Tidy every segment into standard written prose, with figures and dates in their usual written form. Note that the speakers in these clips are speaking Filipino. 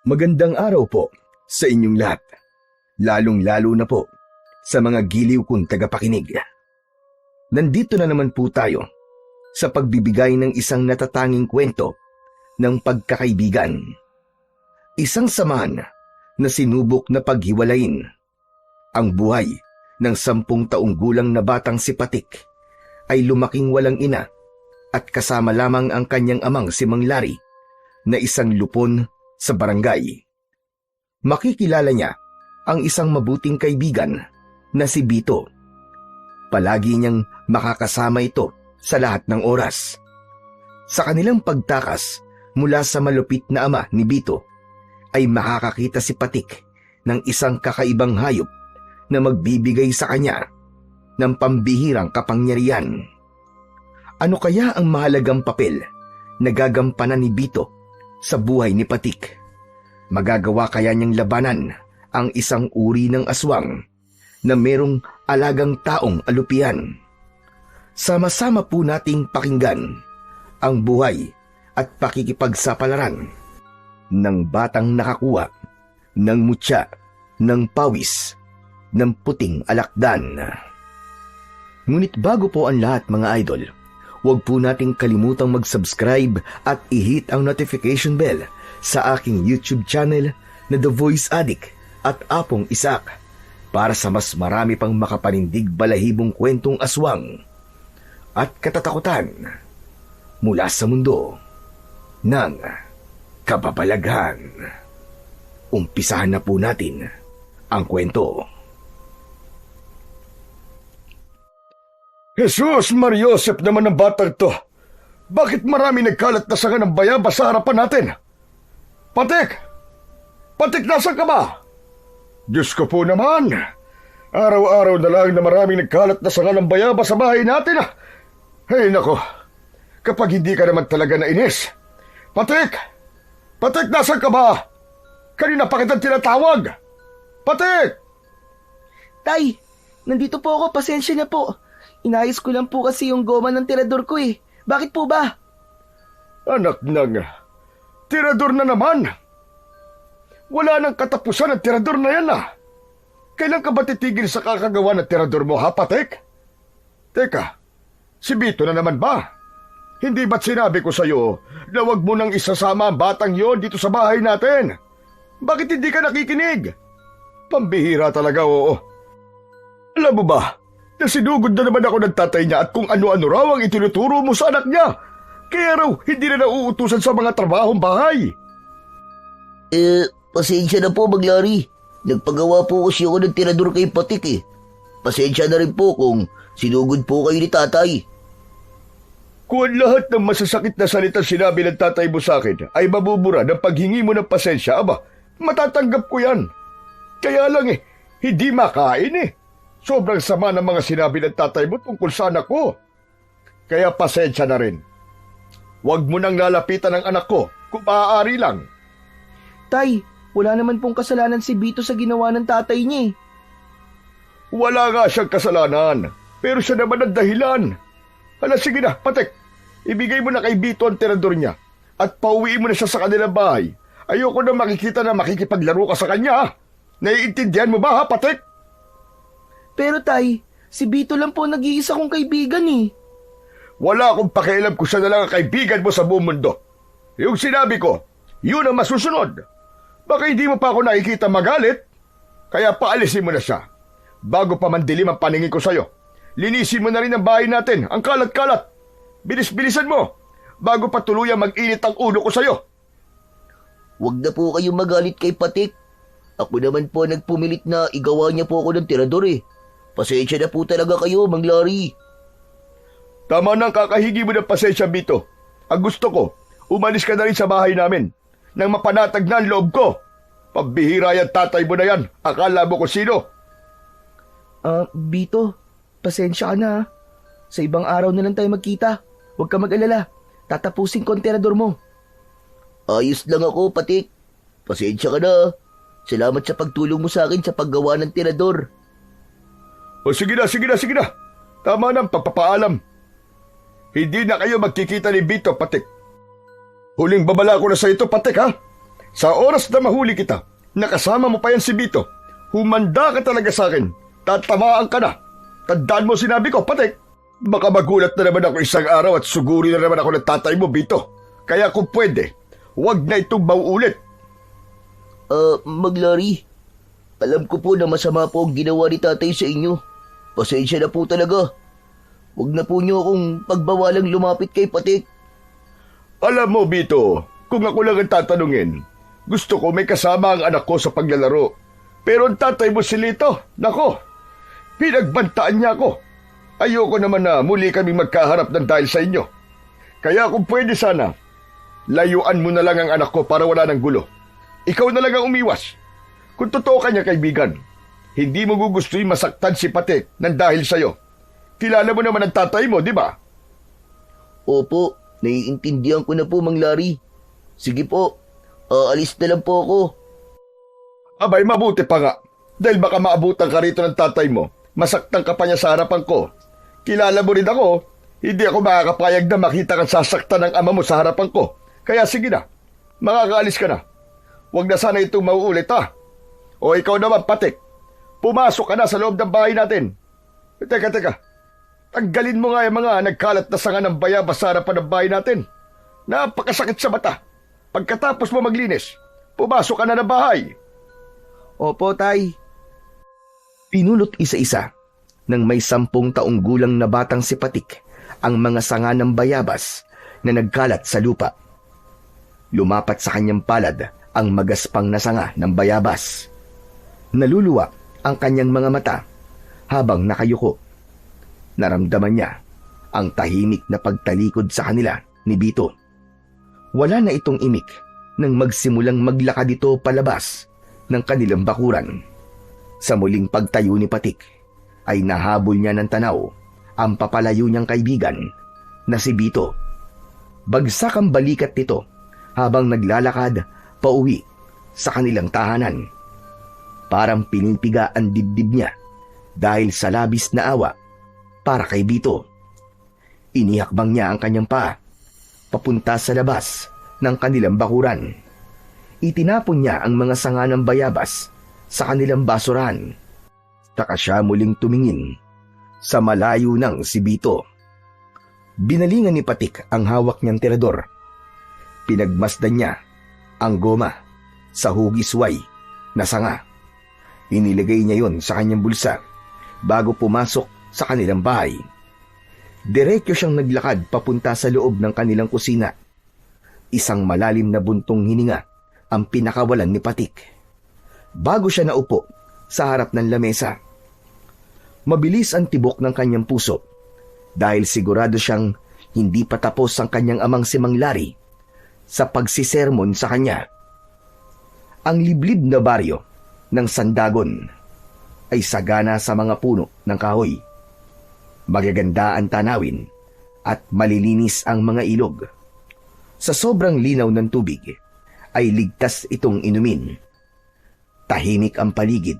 Magandang araw po sa inyong lahat, lalong-lalo na po sa mga giliw kong tagapakinig. Nandito na naman po tayo sa pagbibigay ng isang natatanging kwento ng pagkakaibigan. Isang samahan na sinubok na paghiwalayin. Ang buhay ng 10 taong gulang na batang si Patik ay lumaking walang ina at kasama lamang ang kanyang amang si Mang Larry na isang lupon sa barangay. Makikilala niya ang isang mabuting kaibigan na si Bito. Palagi niyang makakasama ito sa lahat ng oras. Sa kanilang pagtakas mula sa malupit na ama ni Bito, ay makakakita si Patik ng isang kakaibang hayop na magbibigay sa kanya ng pambihirang kapangyarihan. Ano kaya ang mahalagang papel na gagampanan ni Bito sa buhay ni Patik? Magagawa kaya niyang labanan ang isang uri ng aswang na merong alagang taong alupihan? Sama-sama po nating pakinggan ang buhay at pakikipagsapalaran ng batang nakakuha ng mutya, ng pawis, ng puting alakdan. Ngunit bago po ang lahat, mga idol, huwag po nating kalimutang mag-subscribe at i-hit ang notification bell sa aking YouTube channel na The Voice Addict at Apong Isak para sa mas marami pang makapanindig balahibong kwentong aswang at katatakutan mula sa mundo ng kababalaghan. Umpisahan na po natin ang kwento. Jesus Mariosep naman ang batang to. Bakit marami nagkalat na sanga ng bayaba sa harapan natin? Patik! Patik, nasan ka ba? Diyos ko po naman. Araw-araw na lang na maraming nagkalat na sanga ng bayaba sa bahay natin. Ay nako, kapag hindi ka naman talaga nainis. Patik! Patik, nasan ka ba? Kanina pa kitang tinatawag. Patik! Tay, nandito po ako, pasensya na po. Inayos ko lang po kasi yung goma ng tirador ko eh. Bakit po ba? Anak ng tirador na naman. Wala nang katapusan ang tirador na yan . Kailan ka ba titigil sa kakagawa ng tirador mo, ha, Patik? Teka, si Bito na naman ba? Hindi ba't sinabi ko sa'yo na wag mo nang isasama ang batang yon dito sa bahay natin? Bakit hindi ka nakikinig? Pambihira talaga, oo. Alam mo ba, nasinugod na naman ako ng tatay niya at kung ano-ano raw ang itinuturo mo sa anak niya. Kaya raw hindi na nauutusan sa mga trabahong bahay. Pasensya na po, Mang Larry. Nagpagawa po kasi ako ng tirador kay Patik eh. Pasensya na rin po kung sinugod po kayo ni tatay. Kung lahat ng masasakit na salita sinabi ng tatay mo sa akin ay mabubura ng paghingi mo ng pasensya, aba, matatanggap ko yan. Kaya lang hindi makain eh. Sobrang sama ng mga sinabi ng tatay mo tungkol sa anak ko. Kaya pasensya na rin. Huwag mo nang lalapitan ang anak ko kung maaari lang. Tay, wala naman pong kasalanan si Bito sa ginawa ng tatay niya eh. Wala nga siyang kasalanan, pero siya naman ang dahilan. Hala, sige na, Patik. Ibigay mo na kay Bito ang tirador niya at pauwiin mo na siya sa kanilang bahay. Ayoko na makikita na makikipaglaro ka sa kanya. Naiintindihan mo ba, ha, Patik? Pero tay, si Bito lang po nag-iisa kong kaibigan eh. Wala akong pakialam kung siya na lang ang kaibigan mo sa buong mundo. Yung sinabi ko, yun ang masusunod. Baka hindi mo pa ako nakikita magalit, kaya paalisin mo na siya. Bago pa mandilim ang paningin ko sa'yo, linisin mo na rin ang bahay natin, ang kalat-kalat. Bilis-bilisan mo, bago pa tuluyang mag-init ang ulo ko sa'yo. Huwag na po kayong magalit kay Patik. Ako naman po nagpumilit na igawa niya po ako ng tirador eh. Pasensya na po talaga kayo, Mang Larry. Tama nang kakahigi mo ng pasensya, Bito. Ang gusto ko, umalis ka na rin sa bahay namin nang mapanatag na ang loob ko. Pambihira yan, tatay mo na yan. Akala mo kung sino. Bito, pasensya ka na ha. Sa ibang araw na lang tayo magkita. Huwag ka mag-alala. Tatapusin ko ang tirador mo. Ayos lang ako, Patik. Pasensya ka na. Salamat sa pagtulong mo sa akin sa paggawa ng tirador. O sige na. Tama na ang pagpapaalam. Hindi na kayo magkikita ni Bito, Patik. Huling babala ko na sa ito, Patik, ha? Sa oras na mahuli kita, nakasama mo pa yan si Bito. Humanda ka talaga sa akin. Tatamaan ka na. Tandaan mo sinabi ko, Patik. Baka magulat na naman ako isang araw at suguri na naman ako ng tatay mo, Bito. Kaya kung pwede, huwag na itong mauulit. Maglari. Alam ko po na masama po ang ginawa ni tatay sa inyo. Pasensya na po talaga. Huwag na po niyo akong pagbawalang lumapit kay Patik. Alam mo, Bito, kung ako lang ang tatanungin, gusto ko may kasama ang anak ko sa paglalaro. Pero ang tatay mo si Lito, nako, pinagbantaan niya ako. Ayoko naman na muli kami magkaharap ng dahil sa inyo. Kaya kung pwede sana, layuan mo na lang ang anak ko para wala ng gulo. Ikaw na lang ang umiwas. Kung totoo ka niya kaibigan, hindi mo gugustuhin masaktan si Patik ng dahil sa'yo. Kilala mo naman ang tatay mo, di ba? Opo, naiintindihan ko na po, Mang Larry. Sige po, aalis na lang po ako. Abay, mabuti pa nga. Dahil baka maabutan ka rito ng tatay mo, masaktan ka pa niya sa harapan ko. Kilala mo rin ako, hindi ako makakapayag na makita kang sasaktan ng ama mo sa harapan ko. Kaya sige na, makakaalis ka na. Huwag na sana itong mauulit ha. O ikaw naman, Patik, pumasok ka na sa loob ng bahay natin. Teka, tanggalin mo nga yung mga nagkalat na sanga ng bayabas sa harapan ng bahay natin. Napakasakit sa mata. Pagkatapos mo maglinis, pumasok ka na ng bahay. Opo, Tay. Pinulot isa-isa ng may 10 taong gulang na batang si Patik ang mga sanga ng bayabas na nagkalat sa lupa. Lumapat sa kanyang palad ang magaspang na sanga ng bayabas. Naluluwa ang kanyang mga mata habang nakayuko. Naramdaman niya ang tahimik na pagtalikod sa kanila ni Bito. Wala na itong imik nang magsimulang maglakad ito palabas ng kanilang bakuran. Sa muling pagtayo ni Patik ay nahabol niya ng tanaw ang papalayo niyang kaibigan na si Bito. Bagsak ang balikat nito habang naglalakad pauwi sa kanilang tahanan. Parang pinipiga ang dibdib niya dahil sa labis na awa para kay Bito. Inihakbang niya ang kanyang paa papunta sa labas ng kanilang bakuran. Itinapon niya ang mga sanga ng bayabas sa kanilang basurahan. Saka siya muling tumingin sa malayo ng si Bito. Binalingan ni Patik ang hawak niyang tirador. Pinagmasdan niya ang goma sa hugisway na sanga. Inilagay niya yon sa kanyang bulsa bago pumasok sa kanilang bahay. Diretso siyang naglakad papunta sa loob ng kanilang kusina. Isang malalim na buntong hininga ang pinakawalan ni Patik. Bago siya naupo sa harap ng lamesa, mabilis ang tibok ng kanyang puso dahil sigurado siyang hindi pa tapos ang kanyang amang si Mang Larry sa pagsisermon sa kanya. Ang liblib na baryo ng Sandagon ay sagana sa mga puno ng kahoy. Magaganda ang tanawin at malilinis ang mga ilog. Sa sobrang linaw ng tubig ay ligtas itong inumin. Tahimik ang paligid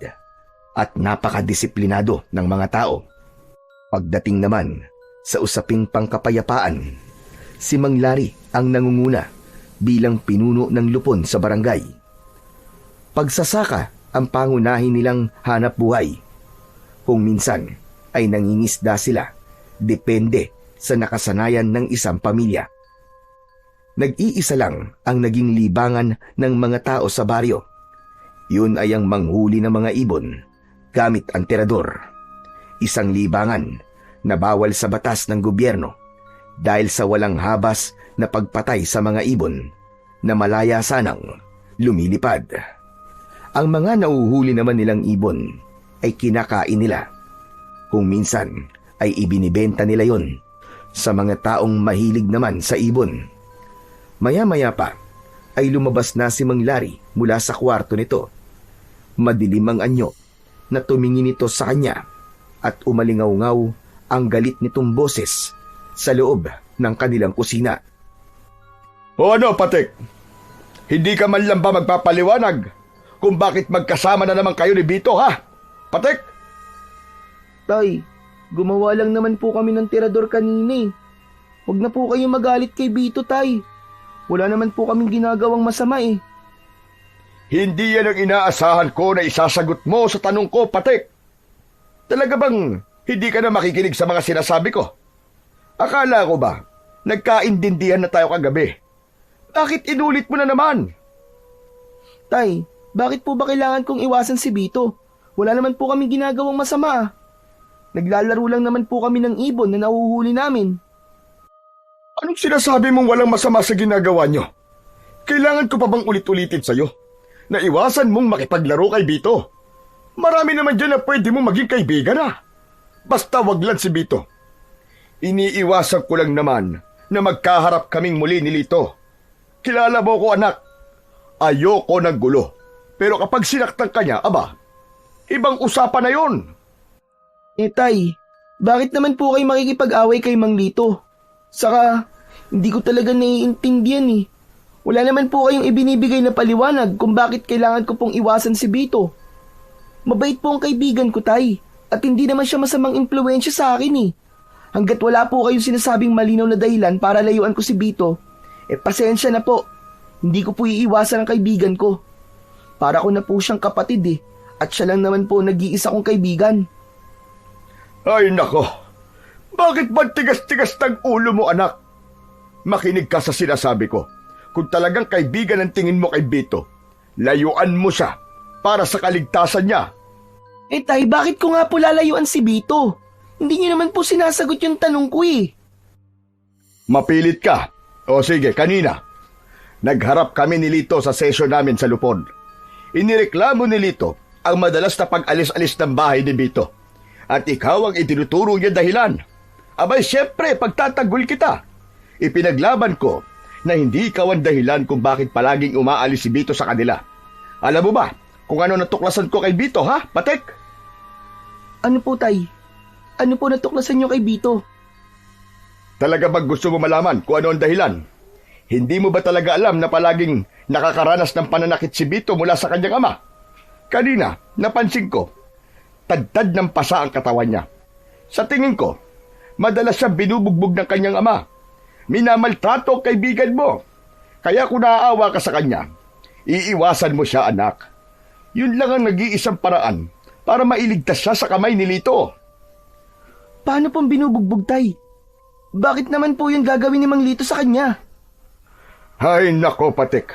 at napakadisiplinado ng mga tao. Pagdating naman sa usaping pangkapayapaan, si Mang Larry ang nangunguna bilang pinuno ng lupon sa barangay. Pagsasaka ang pangunahin nilang hanap buhay. Kung minsan ay nangingisda sila, depende sa nakasanayan ng isang pamilya. Nag-iisa lang ang naging libangan ng mga tao sa baryo. Yun ay ang manghuli ng mga ibon gamit ang tirador. Isang libangan na bawal sa batas ng gobyerno dahil sa walang habas na pagpatay sa mga ibon na malaya sanang lumilipad. Ang mga nauhuli naman nilang ibon ay kinakain nila. Kung minsan ay ibinibenta nila yon sa mga taong mahilig naman sa ibon. Maya-maya pa ay lumabas na si Mang Larry mula sa kwarto nito. Madilim ang anyo na tumingin ito sa kanya at umalingaw-ngaw ang galit nitong boses sa loob ng kanilang kusina. O ano, Patik? Hindi ka man lang ba magpapaliwanag kung bakit magkasama na naman kayo ni Bito, ha? Patik? Tay, gumawa lang naman po kami ng tirador kanina eh. Huwag na po kayong magalit kay Bito, Tay. Wala naman po kaming ginagawang masama eh. Hindi yan ang inaasahan ko na isasagot mo sa tanong ko, Patik. Talaga bang hindi ka na makikinig sa mga sinasabi ko? Akala ko ba, nagkaintindihan na tayo kagabi? Bakit inulit mo na naman? Tay, bakit po ba kailangan kong iwasan si Bito? Wala naman po kami ginagawang masama. Naglalaro lang naman po kami ng ibon na nahuhuli namin. Anong sinasabi mong walang masama sa ginagawa nyo? Kailangan ko pa bang ulit-ulitin sa'yo na iwasan mong makipaglaro kay Bito? Marami naman dyan na pwede mong maging kaibigan na. Basta wag lang si Bito. Iniiwasan ko lang naman na magkaharap kaming muli ni Lito. Kilala mo ko, anak. Ayoko ng gulo. Pero kapag sinaktan ka niya, aba, ibang usapan na yon. Tay, bakit naman po kayo makikipag-away kay Mang Lito? Saka, hindi ko talaga naiintindihan eh. Wala naman po kayong ibinibigay na paliwanag kung bakit kailangan ko pong iwasan si Bito. Mabait po ang kaibigan ko, Tay. At hindi naman siya masamang impluwensya sa akin eh. Hanggat wala po kayong sinasabing malinaw na dahilan para layuan ko si Bito, pasensya na po. Hindi ko po iiwasan ang kaibigan ko. Para ko na po siyang kapatid eh. At siya lang naman po nag-iisa kong kaibigan. Ay nako, bakit ba tigas-tigas ng ulo mo, anak? Makinig ka sa sinasabi ko. Kung talagang kaibigan ang tingin mo kay Bito, layuan mo siya para sa kaligtasan niya. Tay, bakit ko nga po lalayuan si Bito? Hindi niyo naman po sinasagot yung tanong ko eh. Mapilit ka. O sige, kanina. Nagharap kami ni Lito sa session namin sa Lupon. Inireklamo ni Lito ang madalas na pag-alis-alis ng bahay ni Bito. At ikaw ang itinuturo niya dahilan. Abay, syempre, pagtatagol kita. Ipinaglaban ko na hindi ikaw ang dahilan kung bakit palaging umaalis si Bito sa kanila. Alam mo ba kung ano natuklasan ko kay Bito, ha, Patek? Ano po, Tay? Ano po natuklasan niyo kay Bito? Talaga bang gusto mo malaman kung ano ang dahilan? Hindi mo ba talaga alam na palaging nakakaranas ng pananakit si Bito mula sa kanyang ama? Kanina, napansin ko, tadtad ng pasa ang katawan niya. Sa tingin ko, madalas siyang binubugbog ng kanyang ama. Minamaltrato ang kaibigan mo. Kaya kung naaawa ka sa kanya, iiwasan mo siya, anak. Yun lang ang nag-iisang paraan para mailigtas siya sa kamay ni Lito. Paano pong binubugbog, Tay? Bakit naman po yung gagawin ni Mang Lito sa kanya? Ay nako, Patek.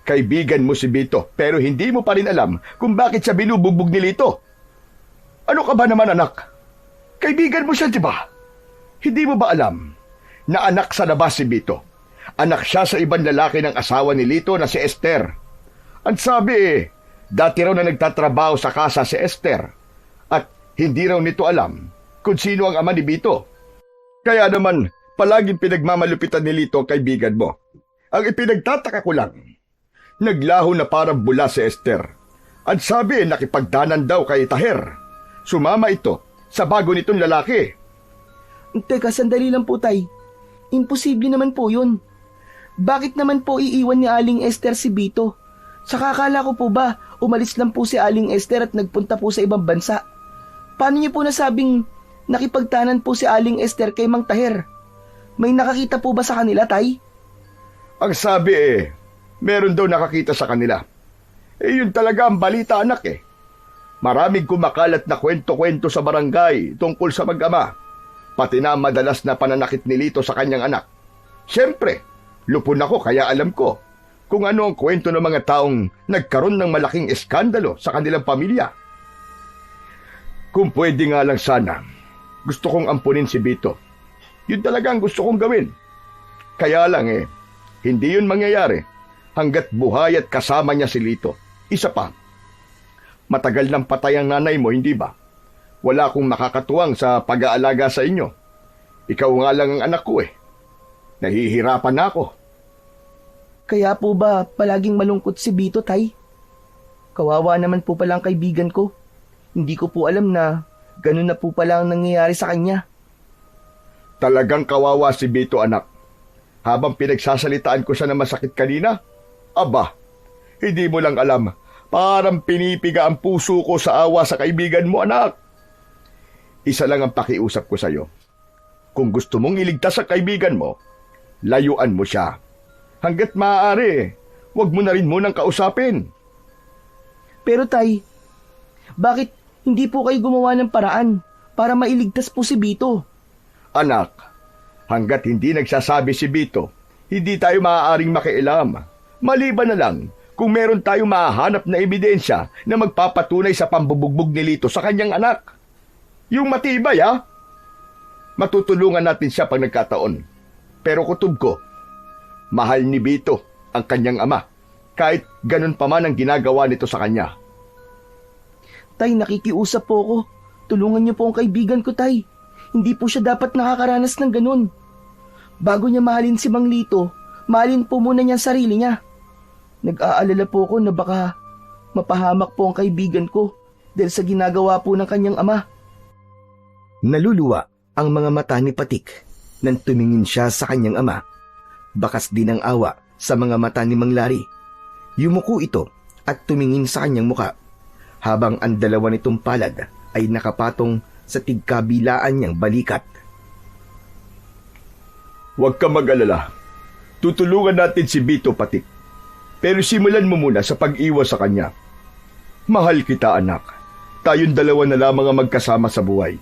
Kaibigan mo si Bito pero hindi mo pa rin alam kung bakit siya binubugbog ni Lito. Ano ka ba naman, anak? Kaibigan mo siya, di ba? Hindi mo ba alam na anak sa labas si Bito? Anak siya sa ibang lalaki ng asawa ni Lito na si Esther. Ang sabi dati raw na nagtatrabaho sa kasa si Esther at hindi raw nito alam kung sino ang ama ni Bito. Kaya naman, palaging pinagmamalupitan ni Lito ang kaibigan mo. Ang ipinagtataka ko lang, naglaho na parang bula si Esther. Ang sabi, nakipagdanan daw kay Taher. Sumama ito sa bago nitong lalaki. Teka, sandali lang po, Tay. Imposible naman po yun. Bakit naman po iiwan ni Aling Esther si Bito? Saka akala ko po ba, umalis lang po si Aling Esther at nagpunta po sa ibang bansa? Paano niyo po nasabing nakipagtanan po si Aling Esther kay Mang Taher? May nakakita po ba sa kanila, Tay? Ang sabi meron daw nakakita sa kanila. Yun talaga ang balita, anak Maraming kumakalat na kwento-kwento sa barangay tungkol sa mag-ama, pati na madalas na pananakit ni Lito sa kanyang anak. Siyempre, lupon ako kaya alam ko kung ano ang kwento ng mga taong nagkaroon ng malaking eskandalo sa kanilang pamilya. Kung pwede nga lang sana, gusto kong ampunin si Bito. Yun talaga ang gusto kong gawin. Kaya lang hindi yun mangyayari hanggat buhay at kasama niya si Lito. Isa pa, matagal nang patay ang nanay mo, hindi ba? Wala akong makakatuwang sa pag-aalaga sa inyo. Ikaw nga lang ang anak ko Nahihirapan na ako. Kaya po ba palaging malungkot si Bito, Tay? Kawawa naman po pala ang kaibigan ko. Hindi ko po alam na ganun na po pala ang nangyayari sa kanya. Talagang kawawa si Bito, anak. Habang pinagsasalitaan ko siya na masakit kanina, aba, hindi mo lang alam, parang pinipiga ang puso ko sa awa sa kaibigan mo, anak. Isa lang ang pakiusap ko sa iyo. Kung gusto mong iligtas ang kaibigan mo, layuan mo siya. Hanggat maaari, Huwag mo na rin munang kausapin. Pero tay, bakit hindi po kayo gumawa ng paraan para mailigtas po si Bito? Anak, hanggat hindi nagsasabi si Bito, hindi tayo maaaring makialam. Maliban na lang kung meron tayong mahahanap na ebidensya na magpapatunay sa pambubugbog ni Lito sa kanyang anak. Yung matibay, ha? Matutulungan natin siya pag nagkataon. Pero kutob ko, mahal ni Bito ang kanyang ama, kahit ganun pa man ang ginagawa nito sa kanya. Tay, nakikiusap po ako. Tulungan niyo po ang kaibigan ko, tay. Hindi po siya dapat nakakaranas ng ganun. Bago niya mahalin si Mang Lito, mahalin po muna niya ang sarili niya. Nag-aalala po ako na baka mapahamak po ang kaibigan ko dahil sa ginagawa po ng kanyang ama. Naluluwa ang mga mata ni Patik nang tumingin siya sa kanyang ama. Bakas din ang awa sa mga mata ni Mang Lari. Yumuko ito at tumingin sa kanyang muka, habang ang dalawa nitong palad ay nakapatong sa tigkabilaan niyang balikat. Huwag ka mag-alala. Tutulungan natin si Bito, Patik. Pero simulan mo muna sa pag-iwas sa kanya. Mahal kita, anak. Tayong dalawa na lamang ang magkasama sa buhay.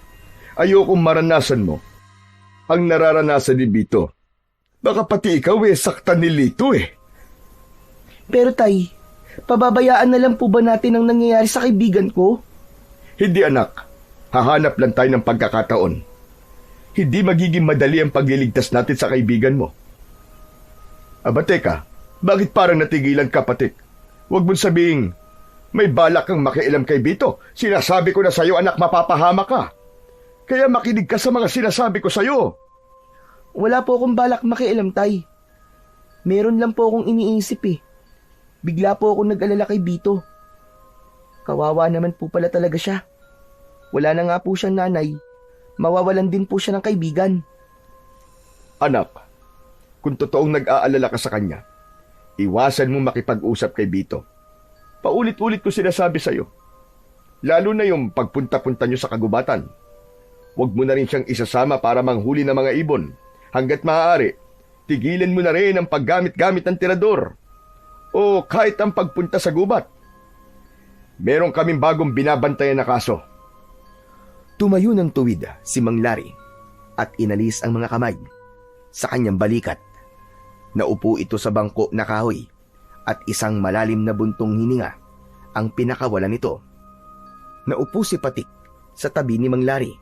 Ayokong maranasan mo ang nararanasan ni Bito. Baka pati ikaw saktan ni Lito Pero tay, pababayaan na lang po ba natin ang nangyayari sa kaibigan ko? Hindi, anak. Hahanap lang tayo ng pagkakataon. Hindi magiging madali ang pagliligtas natin sa kaibigan mo. Aba teka, bakit parang natigilan ka, Patik? Huwag mong sabihing, may balak kang makialam kay Bito. Sinasabi ko na sa'yo, anak, mapapahama ka. Kaya makinig ka sa mga sinasabi ko sa'yo. Wala po akong balak makialam, tay. Meron lang po akong iniisip Bigla po akong nag-alala kay Bito. Kawawa naman po pala talaga siya. Wala na nga po siyang nanay. Mawawalan din po siya ng kaibigan. Anak, kung totoong nag-aalala ka sa kanya, iwasan mo makipag-usap kay Bito. Paulit-ulit ko sinasabi sa'yo. Lalo na yung pagpunta-punta nyo sa kagubatan. Huwag mo na rin siyang isasama para manghuli ng mga ibon. Hanggat maaari, tigilan mo na rin ang paggamit-gamit ng tirador. O kahit ang pagpunta sa gubat. Meron kaming bagong binabantayan na kaso. Tumayo ng tuwid si Mang Lari at inalis ang mga kamay sa kanyang balikat. Naupo ito sa bangko na kahoy at isang malalim na buntong hininga ang pinakawalan nito. Naupo si Patik sa tabi ni Mang Lari.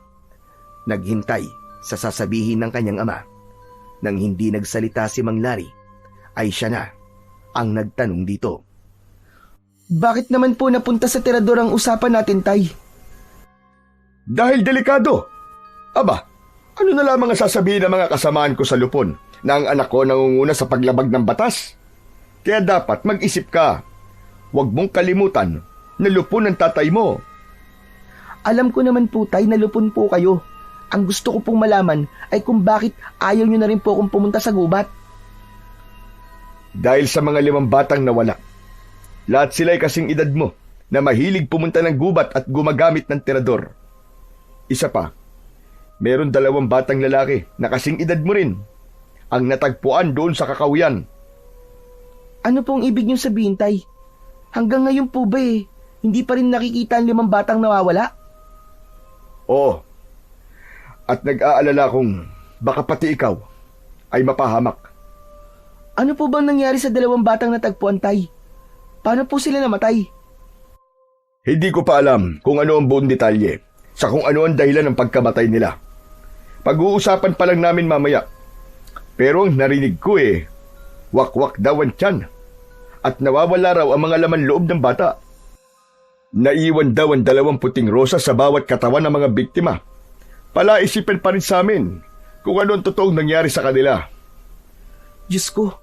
Naghintay sa sasabihin ng kanyang ama. Nang hindi nagsalita si Mang Lari, ay siya na ang nagtanong dito. Bakit naman po napunta sa tirador ang usapan natin, tay? Dahil delikado. Aba, ano na lamang ang sasabihin ng mga kasamaan ko sa lupon na ang anak ko nangunguna sa paglabag ng batas? Kaya dapat mag-isip ka. Huwag mong kalimutan na lupon ang tatay mo. Alam ko naman po, tay, na lupon po kayo. Ang gusto ko pong malaman ay kung bakit ayaw nyo na rin po akong pumunta sa gubat. Dahil sa mga 5 batang nawala. Lahat sila'y kasing edad mo na mahilig pumunta ng gubat at gumagamit ng tirador. Isa pa, meron 2 batang lalaki na kasing edad mo rin ang natagpuan doon sa kakawian. Ano pong ibig nyo sabihin, tay? Hanggang ngayon po ba hindi pa rin nakikita ang 5 batang nawawala? Oo. At nag-aalala kung baka pati ikaw ay mapahamak. Ano po bang nangyari sa 2 batang natagpuan, tay? Paano po sila namatay? Hindi ko pa alam kung ano ang buong detalye sa kung ano ang dahilan ng pagkamatay nila. Pag-uusapan pa lang namin mamaya. Pero ang narinig ko wak-wak daw ang tiyan at nawawala raw ang mga laman loob ng bata. Naiwan daw ang 2 puting rosas sa bawat katawan ng mga biktima. Palaisipan pa rin sa amin kung ano ang totoong nangyari sa kanila. Diyos ko,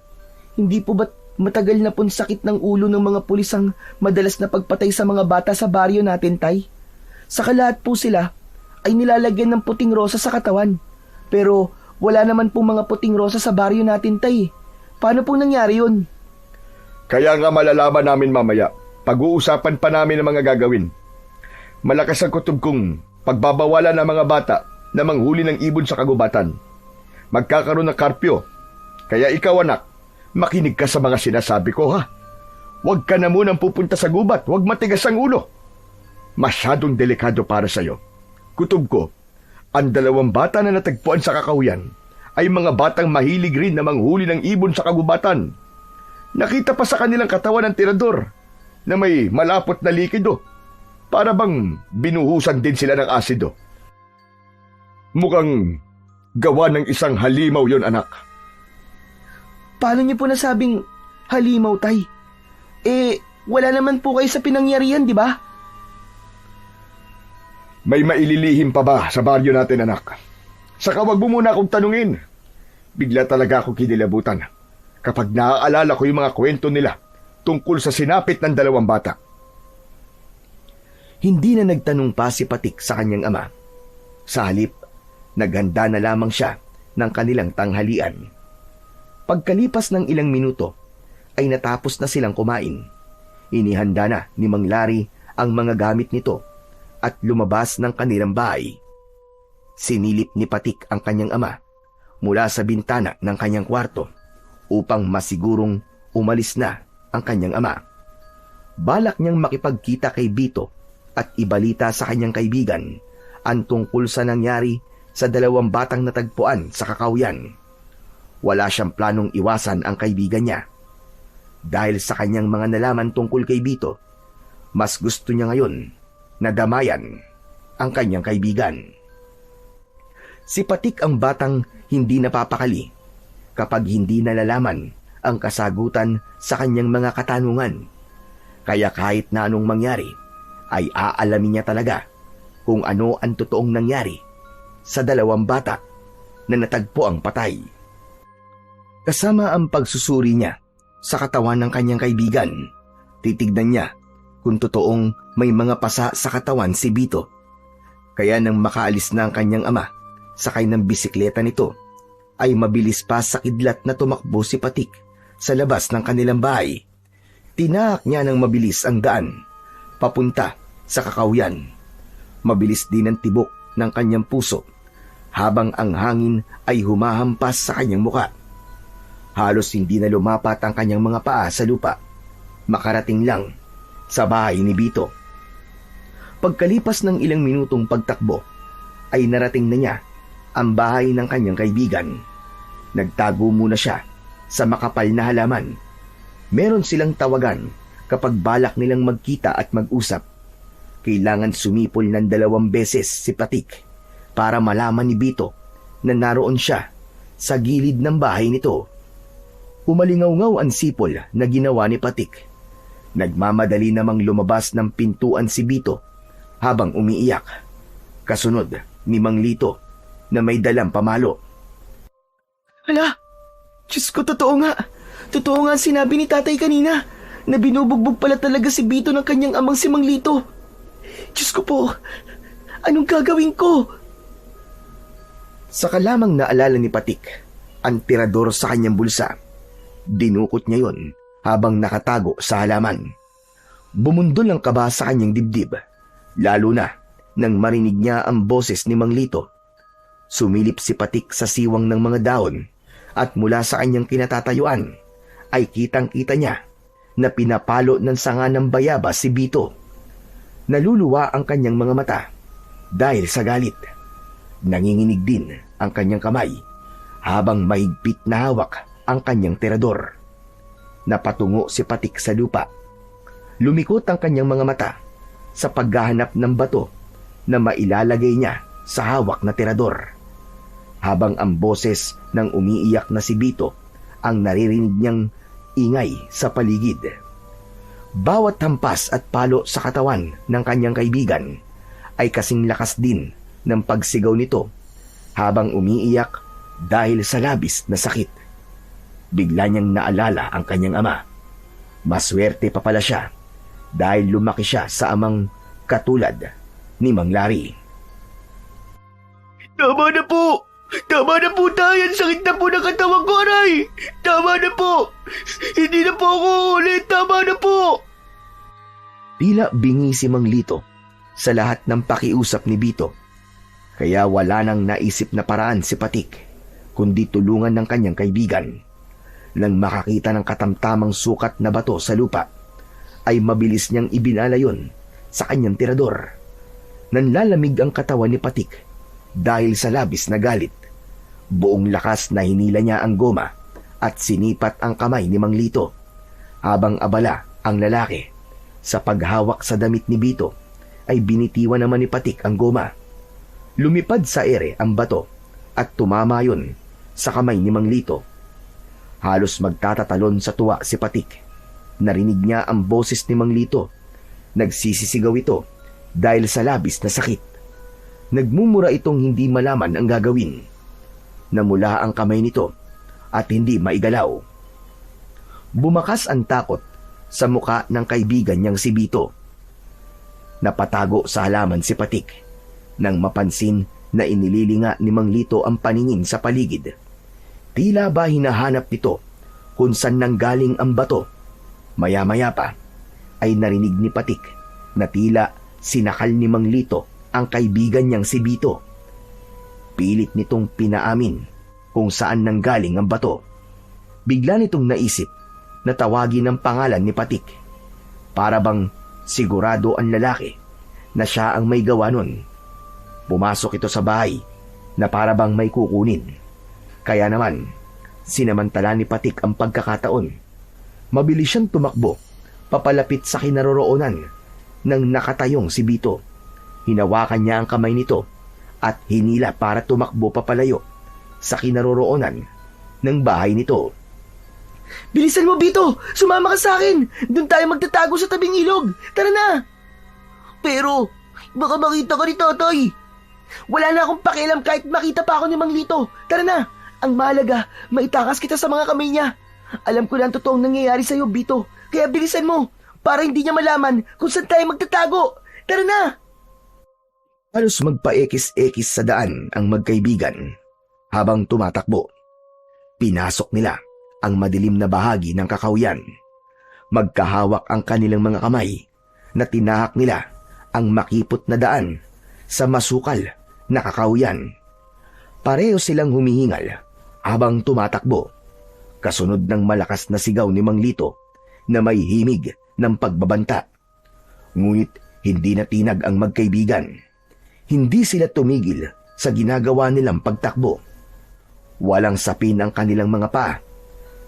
hindi po ba't matagal na pong sakit ng ulo ng mga pulis ang madalas na pagpatay sa mga bata sa baryo natin, tay? Sa lahat po sila ay nilalagyan ng puting rosa sa katawan. Pero wala naman pong mga puting rosa sa baryo natin, tay. Paano pong nangyari yun? Kaya nga malalaman namin mamaya. Pag-uusapan pa namin ang mga gagawin. Malakas ang kutob kong pagbabawalan ng mga bata na manghuli ng ibon sa kagubatan. Magkakaroon ng karpyo. Kaya ikaw, anak, makinig ka sa mga sinasabi ko, ha? Huwag ka na munang pupunta sa gubat. Huwag matigas ang ulo. Masyadong delikado para sa'yo. Kutob ko, ang 2 bata na natagpuan sa kakahuyan ay mga batang mahilig rin na manghuli ng ibon sa kagubatan. Nakita pa sa kanilang katawan ng tirador na may malapot na likido. Para bang binuhusan din sila ng asido. Mukhang gawa ng isang halimaw yon, anak. Paano niyo po nasabing halimaw, tay? Wala naman po kayo sa pinangyarihan, di ba? May maililihim pa ba sa baryo natin, anak? Saka wag mo muna akong tanungin. Bigla talaga ako kinilabutan kapag naaalala ko yung mga kwento nila tungkol sa sinapit ng 2 bata. Hindi na nagtanong pa si Patik sa kanyang ama. Sa halip, naghanda na lamang siya ng kanilang tanghalian. Pagkalipas ng ilang minuto, ay natapos na silang kumain. Inihanda na ni Mang Larry ang mga gamit nito at lumabas ng kanilang bahay. Sinilip ni Patik ang kanyang ama mula sa bintana ng kanyang kwarto upang masigurong umalis na ang kanyang ama. Balak niyang makipagkita kay Bito at ibalita sa kanyang kaibigan ang tungkol sa nangyari sa 2 batang natagpuan sa kakahuyan. Wala siyang planong iwasan ang kaibigan niya. Dahil sa kanyang mga nalaman tungkol kay Bito, mas gusto niya ngayon na damayan ang kanyang kaibigan. Si Patik ang batang hindi napapakali kapag hindi nalalaman ang kasagutan sa kanyang mga katanungan. Kaya kahit na anong mangyari, ay aalamin niya talaga kung ano ang totoong nangyari sa 2 bata na natagpo ang patay. Kasama ang pagsusuri niya sa katawan ng kanyang kaibigan, titignan niya kung totoong may mga pasa sa katawan si Bito. Kaya nang makaalis na ang kanyang ama, sakay ng bisikleta nito, ay mabilis pa sa kidlat na tumakbo si Patik sa labas ng kanilang bahay. Tinahak niya ng mabilis ang daan, papunta sa kakahuyan. Mabilis din ang tibok ng kanyang puso, habang ang hangin ay humahampas sa kanyang muka. Halos hindi na lumapat ang kanyang mga paa sa lupa. Makarating lang sa bahay ni Bito. Pagkalipas ng ilang minutong pagtakbo, ay narating na niya ang bahay ng kanyang kaibigan. Nagtago muna siya sa makapal na halaman. Meron silang tawagan kapag balak nilang magkita at mag-usap. Kailangan sumipol ng 2 beses si Patik para malaman ni Bito na naroon siya sa gilid ng bahay nito. Umalingaw-ngaw ang sipol na ginawa ni Patik. Nagmamadali namang lumabas ng pintuan si Bito habang umiiyak. Kasunod ni Mang Lito na may dalang pamalo. Hala, Diyos ko, totoo nga. Totoo nga ang sinabi ni tatay kanina na binubugbog pala talaga si Bito ng kanyang amang si Mang Lito. Diyos ko po, anong gagawin ko? Saka lamang naalala ni Patik ang tirador sa kanyang bulsa. Dinukot niya yon habang nakatago sa halaman. Bumundol ang kaba sa kanyang dibdib, lalo na nang marinig niya ang boses ni Mang Lito. Sumilip si Patik sa siwang ng mga dahon at mula sa kanyang kinatatayuan ay kitang-kita niya na pinapalo ng sanga ng bayabas si Bito. Naluluwa ang kanyang mga mata dahil sa galit. Nanginginig din ang kanyang kamay habang mahigpit na hawak ang kanyang tirador. Napatungo si Patik sa lupa. Lumikot ang kanyang mga mata sa paghahanap ng bato na mailalagay niya sa hawak na tirador. Habang ang boses ng umiiyak na si Bito ang naririnig niyang ingay sa paligid. Bawat hampas at palo sa katawan ng kanyang kaibigan ay kasing lakas din ng pagsigaw nito habang umiiyak dahil sa labis na sakit. Bigla niyang naalala ang kanyang ama. Maswerte pa pala siya dahil lumaki siya sa amang katulad ni Mang Larry. Tama na po! Tama na po tayo! Ang sakit na po ng katawan ko, aray! Tama na po! Hindi na po ako ulit! Tama na po! Tila bingi si Mang Lito sa lahat ng pakiusap ni Bito. Kaya wala nang naisip na paraan si Patik kundi tulungan ng kanyang kaibigan. Nang makakita ng katamtamang sukat na bato sa lupa, ay mabilis niyang ibinala yon sa kanyang tirador. Nanlalamig ang katawan ni Patik dahil sa labis na galit. Buong lakas na hinila niya ang goma at sinipat ang kamay ni Mang Lito, habang abala ang lalaki sa paghawak sa damit ni Bito ay binitiwan naman ni Patik ang goma. Lumipad sa ere ang bato at tumama yon sa kamay ni Mang Lito. Halos magtatatalon sa tuwa si Patik. Narinig niya ang boses ni Mang Lito. Nagsisisigaw ito dahil sa labis na sakit. Nagmumura itong hindi malaman ang gagawin. Namula ang kamay nito at hindi maigalaw. Bumakas ang takot sa muka ng kaibigan niyang si Bito. Napatago sa halaman si Patik nang mapansin na inililinga ni Mang Lito ang paningin sa paligid. Tila ba hinahanap nito kung saan nanggaling ang bato. Maya-maya pa ay narinig ni Patik na tila sinakal ni Mang Lito ang kaibigan niyang si Bito. Pilit nitong pinaamin kung saan nanggaling ang bato. Bigla nitong naisip na tawagin ang pangalan ni Patik. Para bang sigurado ang lalaki na siya ang may gawa nun. Pumasok ito sa bahay na para bang may kukunin. Kaya naman, sinamantala ni Patik ang pagkakataon. Mabilis siyang tumakbo, papalapit sa kinaroroonan ng nakatayong si Bito. Hinawakan niya ang kamay nito at hinila para tumakbo papalayo sa kinaroroonan ng bahay nito. Bilisan mo, Bito! Sumama ka sa akin! Doon tayo magtatago sa tabing ilog! Tara na! Pero, baka makita ka ni tatay. Wala na akong pakialam kahit makita pa ako ni Mang Lito. Tara na! Ang mahalaga, maitakas kita sa mga kamay niya. Alam ko na ang totoong nangyayari sa'yo, Bito. Kaya bilisan mo, para hindi niya malaman kung saan tayo magtatago. Tara na! Halos magpaekis-ekis sa daan ang magkaibigan habang tumatakbo. Pinasok nila ang madilim na bahagi ng kakawyan. Magkahawak ang kanilang mga kamay na tinahak nila ang makipot na daan sa masukal na kakawyan. Pareho silang humihingal habang tumatakbo, kasunod ng malakas na sigaw ni Mang Lito na may himig ng pagbabanta. Ngunit hindi natinag ang magkaibigan. Hindi sila tumigil sa ginagawa nilang pagtakbo. Walang sapin ang kanilang mga paa,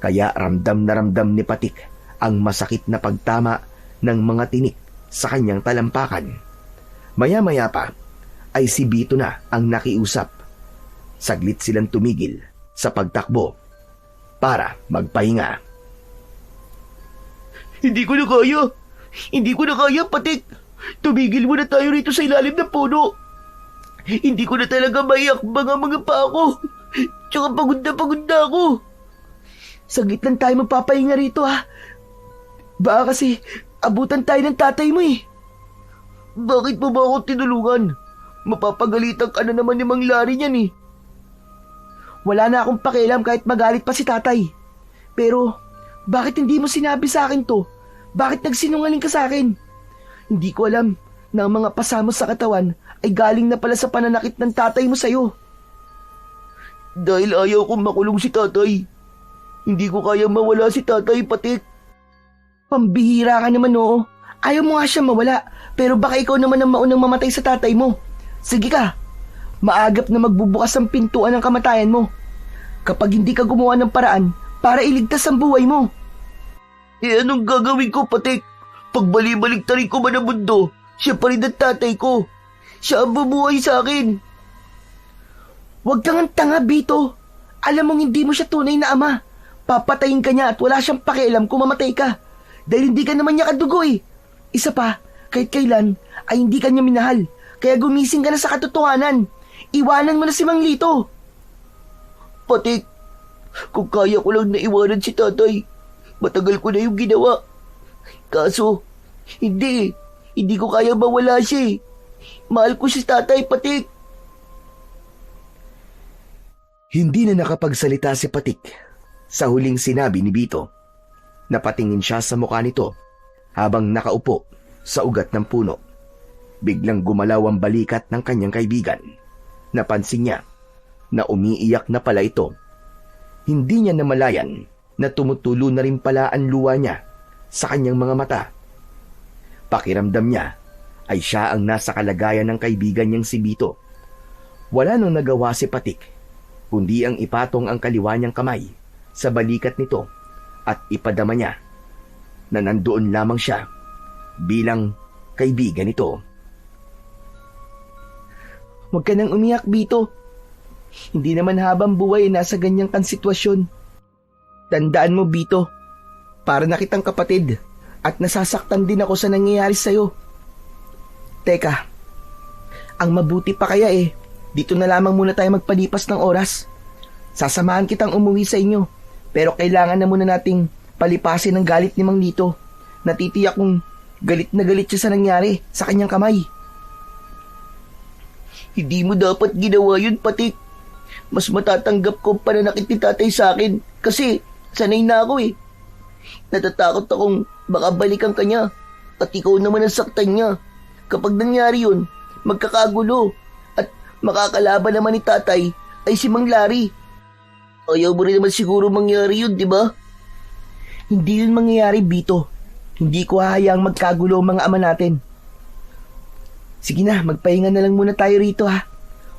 kaya ramdam na ramdam ni Patik ang masakit na pagtama ng mga tinik sa kanyang talampakan. Maya-maya pa ay si Bito na ang nakiusap. Saglit silang tumigil sa pagtakbo para magpahinga. Hindi ko na kaya! Hindi ko na kaya, Patik! Tumigil muna tayo rito sa ilalim ng puno! Hindi ko na talaga maiakbang ang mga paa ko! Tsaka pagod na ako! Saglit lang tayo magpapahinga rito, ha? Baka kasi abutan tayo ng tatay mo eh. Bakit mo ba ako tinulungan? Mapapagalitan ka na naman ni Mang Larry niyan eh. Wala na akong pakialam kahit magalit pa si tatay. Pero, bakit hindi mo sinabi sa akin to? Bakit nagsinungaling ka sa akin? Hindi ko alam na ang mga pasamos sa katawan ay galing na pala sa pananakit ng tatay mo sa'yo. Dahil ayaw kong makulong si tatay. Hindi ko kayang mawala si tatay, Patik. Pambihira ka naman, oo. Ayaw mo nga siya mawala, pero baka ikaw naman ang maunang mamatay sa tatay mo. Sige ka, maagap na magbubukas ang pintuan ng kamatayan mo. Kapag hindi ka gumawa ng paraan para iligtas ang buhay mo. Eh anong gagawin ko, Patik? Pagbali-baliktarin ko man ang mundo, siya pa rin ang tatay ko. Siya ang bumuhay sa akin. Huwag kang ang tanga, Bito. Alam mong hindi mo siya tunay na ama. Papatayin ka niya at wala siyang pakialam kung mamatay ka. Dahil hindi ka naman niya kadugo eh. Isa pa, kahit kailan ay hindi ka niya minahal. Kaya gumising ka na sa katotohanan. Iwanan mo na si Mang Lito. Patik, kung kaya ko lang na iwanan si tatay, matagal ko na yung ginawa. Kaso, hindi. Hindi ko kaya mawala siya eh. Mahal ko si tatay, Patik. Hindi na nakapagsalita si Patik sa huling sinabi ni Bito. Napatingin siya sa mukha nito habang nakaupo sa ugat ng puno. Biglang gumalaw ang balikat ng kanyang kaibigan. Napansin niya na umiiyak na pala ito. Hindi niya namalayan na tumutulo na rin pala ang luha niya sa kanyang mga mata. Pakiramdam niya ay siya ang nasa kalagayan ng kaibigan niyang si Bito. Wala nang nagawa si Patik, kundi ang ipatong ang kaliwa niyang kamay sa balikat nito at ipadama niya na nandoon lamang siya bilang kaibigan nito. Huwag ka nang umiyak, Bito. Hindi naman habang buhay nasa ganyang kang sitwasyon. Tandaan mo, Bito, para na kitang kapatid at nasasaktan din ako sa nangyayari sa'yo. Teka, ang mabuti pa kaya dito na lamang muna tayo magpalipas ng oras. Sasamahan kitang umuwi sa inyo, pero kailangan na muna nating palipasin ang galit ni Mang Lito. Natitiyak kong galit na galit siya sa nangyari sa kanyang kamay. Hindi mo dapat ginawa yun, Patik. Mas matatanggap ko pananakit ni tatay sa akin kasi sanay na ako Natatakot akong baka balikan ka niya at ikaw naman ang saktan niya. Kapag nangyari yun, magkakagulo at makakalaban naman ni tatay ay si Mang Larry. Ayaw mo rin naman siguro mangyari yun, di ba? Hindi yun mangyayari, Bito. Hindi ko hahayaang magkagulo ang mga ama natin. Sige na, magpahinga na lang muna tayo rito ha.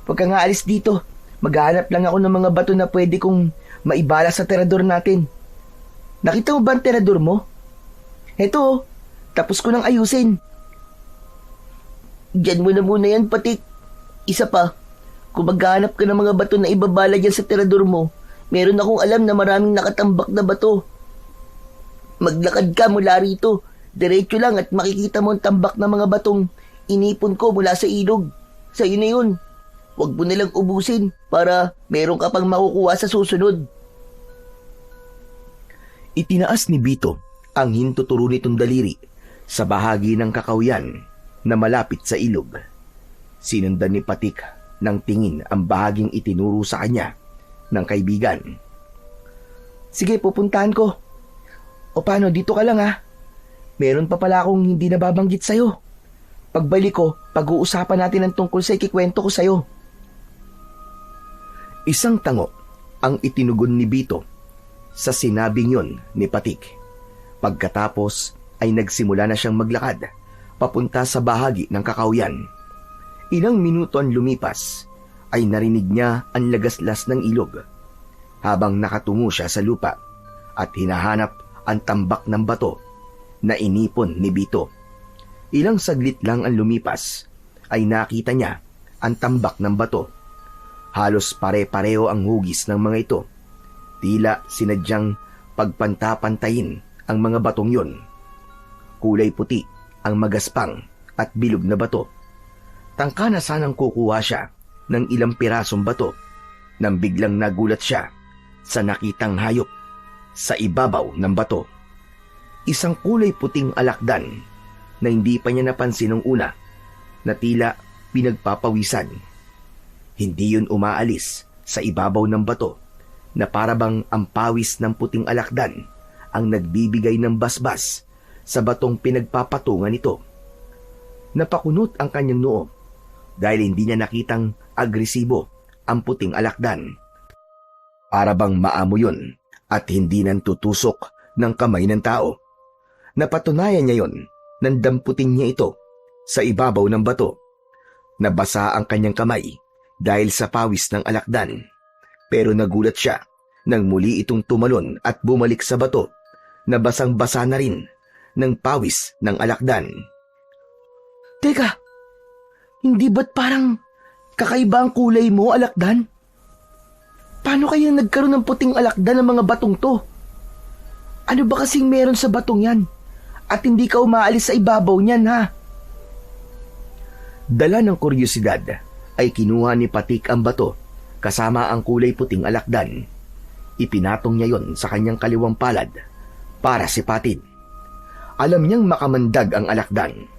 Huwag kang aalis dito. Maghahanap lang ako ng mga bato na pwede kong maibala sa terador natin. Nakita mo ba ang terador mo? Eto, tapos ko nang ayusin. Diyan mo na muna yan, Patik. Isa pa, kung maghahanap ka ng mga bato na ibabala dyan sa terador mo, meron akong alam na maraming nakatambak na bato. Maglakad ka mula rito. Diretso lang at makikita mo ang tambak na mga batong inipon ko mula sa ilog. Sa'yo na yun. Huwag mo nalang ubusin para meron ka pang makukuha sa susunod. Itinaas ni Bito ang hintuturo nitong daliri sa bahagi ng kakahuyan na malapit sa ilog. Sinundan ni Patik ng tingin ang bahaging itinuro sa kanya ng kaibigan. Sige, pupuntahan ko. O paano, dito ka lang ha. Meron pa pala akong hindi nababanggit sa'yo. Pagbalik ko, pag-uusapan natin ang tungkol sa ikikwento ko sa'yo. Isang tango ang itinugon ni Bito sa sinabing yon ni Patik. Pagkatapos ay nagsimula na siyang maglakad papunta sa bahagi ng kakahuyan. Ilang minuto ang lumipas ay narinig niya ang lagaslas ng ilog habang nakatungo siya sa lupa at hinahanap ang tambak ng bato na inipon ni Bito. Ilang saglit lang ang lumipas ay nakita niya ang tambak ng bato. Halos pare-pareho ang hugis ng mga ito. Tila sinadyang pagpantapantayin ang mga batong yon. Kulay puti ang magaspang at bilog na bato. Tangka na sanang kukuha siya ng ilang pirasong bato nang biglang nagulat siya sa nakitang hayop sa ibabaw ng bato. Isang kulay puting alakdan na hindi pa niya napansin nung una na tila pinagpapawisan. Hindi yun umaalis sa ibabaw ng bato na parabang ang pawis ng puting alakdan ang nagbibigay ng basbas sa batong pinagpapatungan nito. Napakunot ang kanyang noo dahil hindi niya nakitang agresibo ang puting alakdan. Parabang maamo yun at hindi nang tutusok ng kamay ng tao. Napatunayan niya yon nang damputin niya ito sa ibabaw ng bato. Nabasa ang kanyang kamay dahil sa pawis ng alakdan, pero nagulat siya nang muli itong tumalon at bumalik sa bato na basang-basa na rin ng pawis ng alakdan. Teka, hindi ba't parang kakaiba ang kulay mo, alakdan? Paano kaya nagkaroon ng puting alakdan ng mga batong to? Ano ba kasing meron sa batong yan? At hindi ka umaalis sa ibabaw niyan, ha? Dala ng kuryosidad ay kinuha ni Patik ang bato kasama ang kulay puting alakdan. Ipinatong niya yon sa kanyang kaliwang palad para sipatin. Alam niyang makamandag ang alakdan.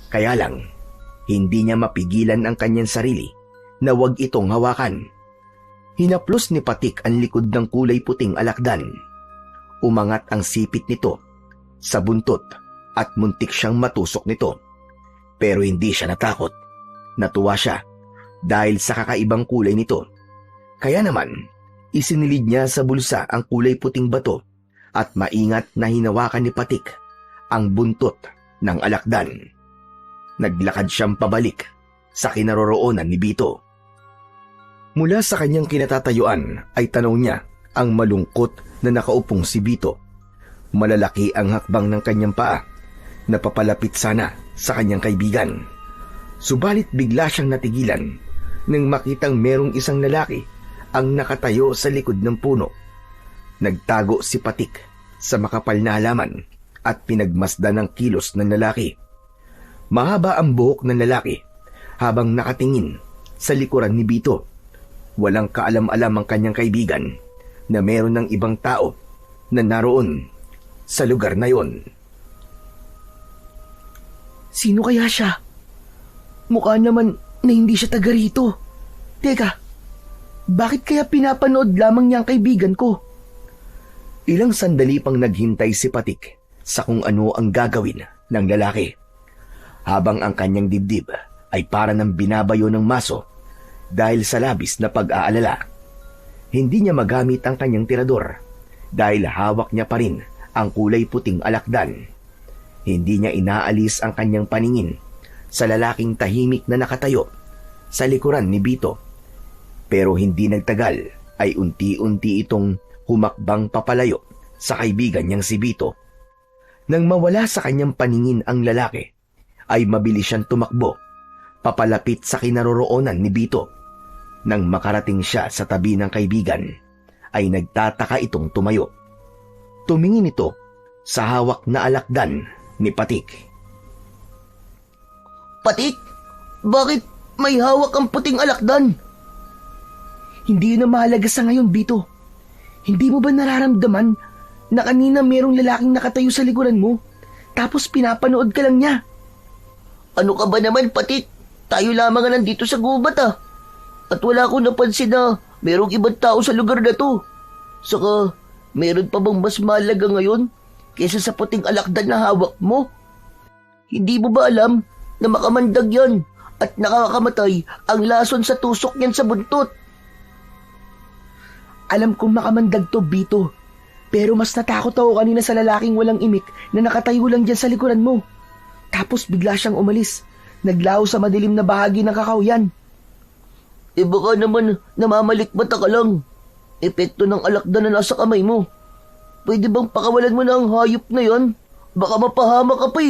Kaya lang, hindi niya mapigilan ang kanyang sarili na wag itong hawakan. Hinaplos ni Patik ang likod ng kulay puting alakdan. Umangat ang sipit nito sa buntot at muntik siyang matusok nito. Pero hindi siya natakot. Natuwa siya dahil sa kakaibang kulay nito. Kaya naman, isinilid niya sa bulsa ang kulay puting bato at maingat na hinawakan ni Patik ang buntot ng alakdan. Naglakad siyang pabalik sa kinaroroonan ni Bito. Mula sa kanyang kinatatayuan ay tanaw niya ang malungkot na nakaupong si Bito. Malalaki ang hakbang ng kanyang paa na papalapit sana sa kanyang kaibigan. Subalit bigla siyang natigilan nang makitang merong isang lalaki ang nakatayo sa likod ng puno. Nagtago si Patik sa makapal na halaman at pinagmasdan ng kilos ng lalaki. Mahaba ang buhok ng lalaki habang nakatingin sa likuran ni Bito. Walang kaalam-alam ang kanyang kaibigan na meron ng ibang tao na naroon sa lugar na yon. Sino kaya siya? Mukha naman na hindi siya taga rito. Teka, bakit kaya pinapanood lamang niya ang kaibigan ko? Ilang sandali pang naghintay si Patik sa kung ano ang gagawin ng lalaki. Habang ang kanyang dibdib ay para ng binabayo ng maso dahil sa labis na pag-aalala. Hindi niya magamit ang kanyang tirador dahil hawak niya pa rin ang kulay puting alakdan. Hindi niya inaalis ang kanyang paningin sa lalaking tahimik na nakatayo sa likuran ni Bito. Pero hindi nagtagal ay unti-unti itong humakbang papalayo sa kaibigan niyang si Bito. Nang mawala sa kanyang paningin ang lalaki, ay mabilis siyang tumakbo papalapit sa kinaroroonan ni Bito. Nang makarating siya sa tabi ng kaibigan, ay nagtataka itong tumayo. Tumingin ito sa hawak na alakdan ni Patik. Patik, bakit may hawak ang puting alakdan? Hindi yun ang mahalaga sa ngayon, Bito. Hindi mo ba nararamdaman na kanina merong lalaking nakatayo sa likuran mo, tapos pinapanood ka lang niya? Ano ka ba naman, Patik? Tayo lamang nga nandito sa gubat At wala akong napansin na merong ibang tao sa lugar na to. Saka, meron pa bang mas mahalaga ngayon kaysa sa puting alakdan na hawak mo? Hindi mo ba alam na makamandag yan at nakakamatay ang lason sa tusok niyan sa buntot? Alam kong makamandag to, Bito. Pero mas natakot ako kanina sa lalaking walang imik na nakatayo lang dyan sa likuran mo. Tapos bigla siyang umalis. Naglaho sa madilim na bahagi ng kakahuyan. Baka naman namamalikmata ka lang. Epekto ng alakdan na nasa kamay mo. Pwede bang pakawalan mo na ang hayop na yon? Baka mapahama ka pa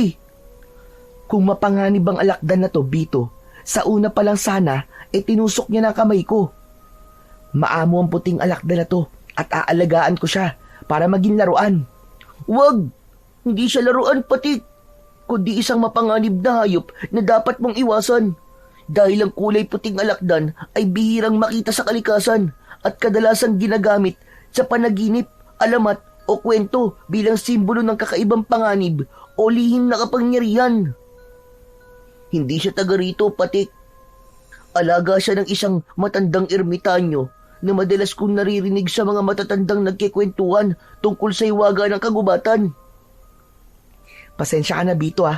Kung mapanganib ang alakdan na to, Bito, sa una pa lang sana, tinusok niya ng kamay ko. Maamo ang puting alakdan na to at aalagaan ko siya para maging laruan. Wag! Hindi siya laruan, Patik. Kundi isang mapanganib na hayop na dapat mong iwasan. Dahil ang kulay puting alakdan ay bihirang makita sa kalikasan at kadalasang ginagamit sa panaginip, alamat o kwento bilang simbolo ng kakaibang panganib o lihim na kapangyarihan. Hindi siya taga rito, Patik. Alaga siya ng isang matandang ermitanyo na madalas kong naririnig sa mga matatandang nagkikwentuhan tungkol sa hiwaga ng kagubatan. Pasensya ka na, Bito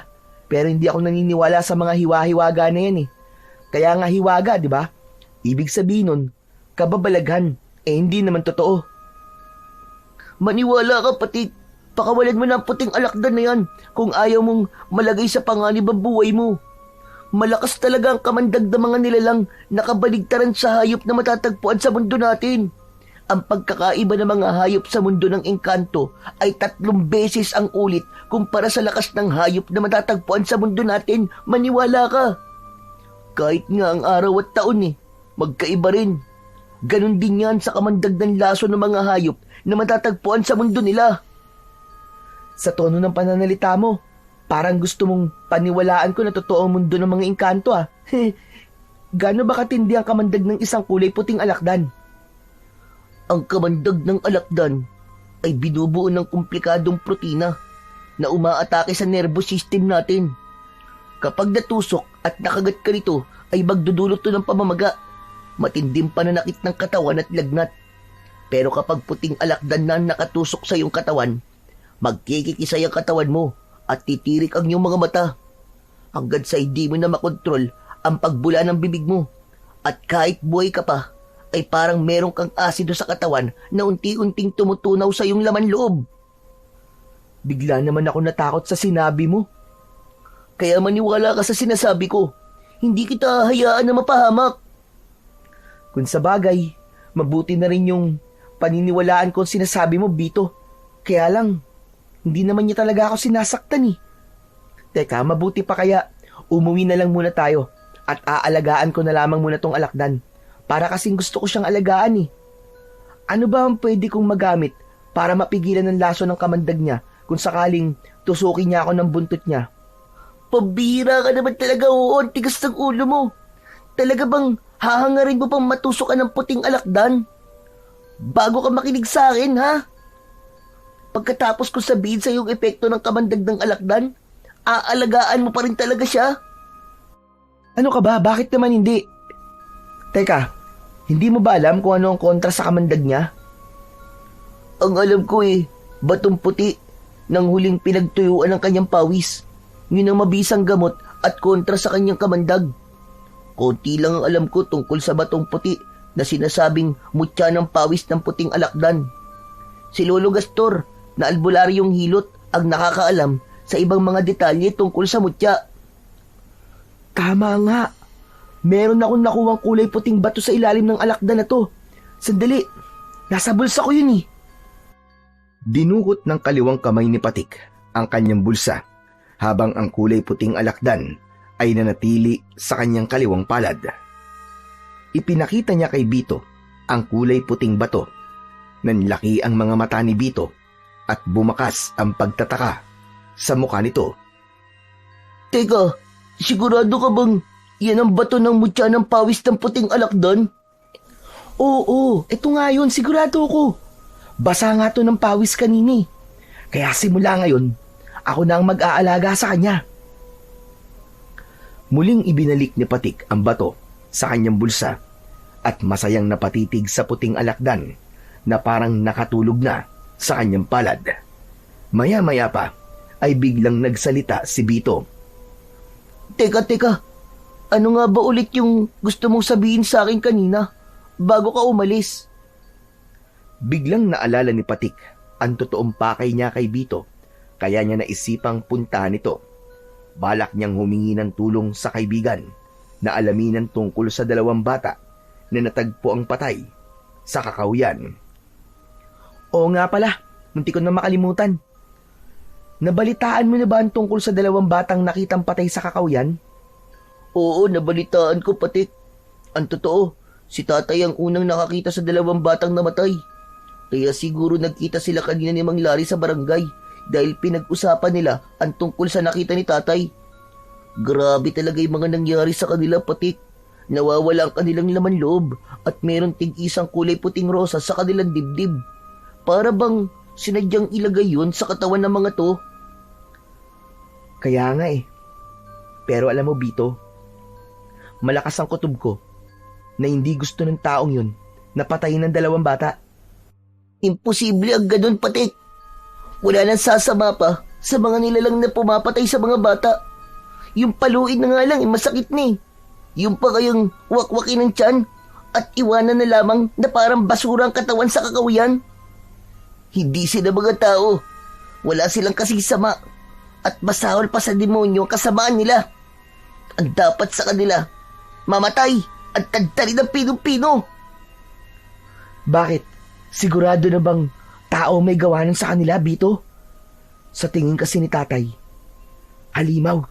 pero hindi ako naniniwala sa mga hiwa-hiwaga na yan Kaya nga hiwaga, di ba? Ibig sabihin nun, kababalaghan, hindi naman totoo. Maniwala ka, Patik. Pakawalan mo na ang puting alakdan na yan kung ayaw mong malagay sa panganib ang buhay mo. Malakas talaga ang kamandag ng mga nilalang nakabaligtaran sa hayop na matatagpuan sa mundo natin. Ang pagkakaiba ng mga hayop sa mundo ng engkanto ay 3 beses ang ulit kumpara sa lakas ng hayop na matatagpuan sa mundo natin. Maniwala ka. Kahit nga ang araw at taon magkaiba rin. Ganon din yan sa kamandag ng laso ng mga hayop na matatagpuan sa mundo nila. Sa tono ng pananalita mo, parang gusto mong paniwalaan ko na totoo ang mundo ng mga engkanto Gaano ba katindi ang kamandag ng isang kulay puting alakdan? Ang kamandag ng alakdan ay binubuo ng komplikadong protina na umaatake sa nervous system natin. Kapag natusok at nakagat ka nito ay magdudulot to ng pamamaga, matinding pananakit ng katawan at lagnat. Pero kapag puting alakdan na nakatusok sa iyong katawan, magkikikisay ang katawan mo at titirik ang iyong mga mata hanggang sa hindi mo na makontrol ang pagbula ng bibig mo. At kahit buhay ka pa, ay parang meron kang asido sa katawan na unti-unting tumutunaw sa iyong laman loob. Bigla naman ako natakot sa sinabi mo. Kaya maniwala ka sa sinasabi ko. Hindi kita hayaan na mapahamak. Kung sa bagay, mabuti na rin yung paniniwalaan ko sinasabi mo, Bito. Kaya lang, hindi naman niya talaga ako sinasaktan eh. Teka, mabuti pa kaya umuwi na lang muna tayo at aalagaan ko na lamang muna tong alakdan. Para kasing gusto ko siyang alagaan eh. Ano ba ang pwede kong magamit para mapigilan ng laso ng kamandag niya kung sakaling tusukin niya ako ng buntot niya? Pabira ka naman talaga, oo. Ang tigas ng ulo mo. Talaga bang hahangarin mo pang matusok ka ng puting alakdan? Bago ka makinig sa akin, ha? Pagkatapos ko sabihin sa yung epekto ng kamandag ng alakdan, aalagaan mo pa rin talaga siya? Ano ka ba? Bakit naman hindi? Teka, hindi mo ba alam kung ano ang kontra sa kamandag niya? Ang alam ko batong puti ng huling pinagtuyuan ng kanyang pawis. Yun ang mabisang gamot at kontra sa kanyang kamandag. Konti lang ang alam ko tungkol sa batong puti na sinasabing mutya ng pawis ng puting alakdan. Si Lolo Gastor na albularyong hilot ang nakakaalam sa ibang mga detalye tungkol sa mutya. Tama nga. Meron akong nakuhang kulay puting bato sa ilalim ng alakdan na to. Sandali, nasa bulsa ko yun eh. Dinukot ng kaliwang kamay ni Patik ang kanyang bulsa habang ang kulay puting alakdan ay nanatili sa kanyang kaliwang palad. Ipinakita niya kay Bito ang kulay puting bato. Nanlaki ang mga mata ni Bito at bumakas ang pagtataka sa mukha nito. Teka, sigurado ka bang yan ang bato ng mutya ng pawis ng puting alakdan? Oo, ito nga yun, sigurado ko. Basa nga to ng pawis kanini. Kaya simula ngayon, ako na ang mag-aalaga sa kanya. Muling ibinalik ni Patik ang bato sa kanyang bulsa at masayang napatitig sa puting alakdan na parang nakatulog na sa kanyang palad. Maya-maya pa ay biglang nagsalita si Bito. Teka. Ano nga ba ulit yung gusto mong sabihin sa akin kanina bago ka umalis? Biglang naalala ni Patik ang totoong pakay niya kay Bito, kaya niya naisipang puntahan ito. Balak niyang humingi ng tulong sa kaibigan na alaminan tungkol sa dalawang bata na natagpo ang patay sa Kakahuyan. Oo nga pala, munti ko na makalimutan. Nabalitaan mo na ba ang tungkol sa dalawang batang nakitang patay sa Kakahuyan? Oo, nabalitaan ko, Patik. Ang totoo, si tatay ang unang nakakita sa dalawang batang namatay. Kaya siguro nagkita sila kanina ni Mang Larry sa barangay dahil pinag-usapan nila ang tungkol sa nakita ni tatay. Grabe talaga yung mga nangyari sa kanila, Patik. Nawawala ang kanilang laman loob at meron tig-isang kulay puting rosa sa kanilang dibdib. Para bang sinadyang ilagay yun sa katawan ng mga to. Kaya nga eh. Pero alam mo, Bito, malakas ang kutob ko na hindi gusto ng taong yun na patayin ng dalawang bata. Imposible ang ganun, Patik. Wala nang sasama pa sa mga nilalang na pumapatay sa mga bata. Yung paluin na nga lang, masakit na eh. Yung pa kayang wakwakin ng tiyan at iwanan na lamang na parang basura ang katawan sa Kakahuyan. Hindi sila mga tao. Wala silang kasisama at masahol pa sa demonyo ang kasamaan nila. Ang dapat sa kanila, mamatay at tagtari ng pinong-pino. Bakit? Sigurado na bang tao may gawa nun sa kanila, Bito? Sa tingin kasi ni tatay, halimaw.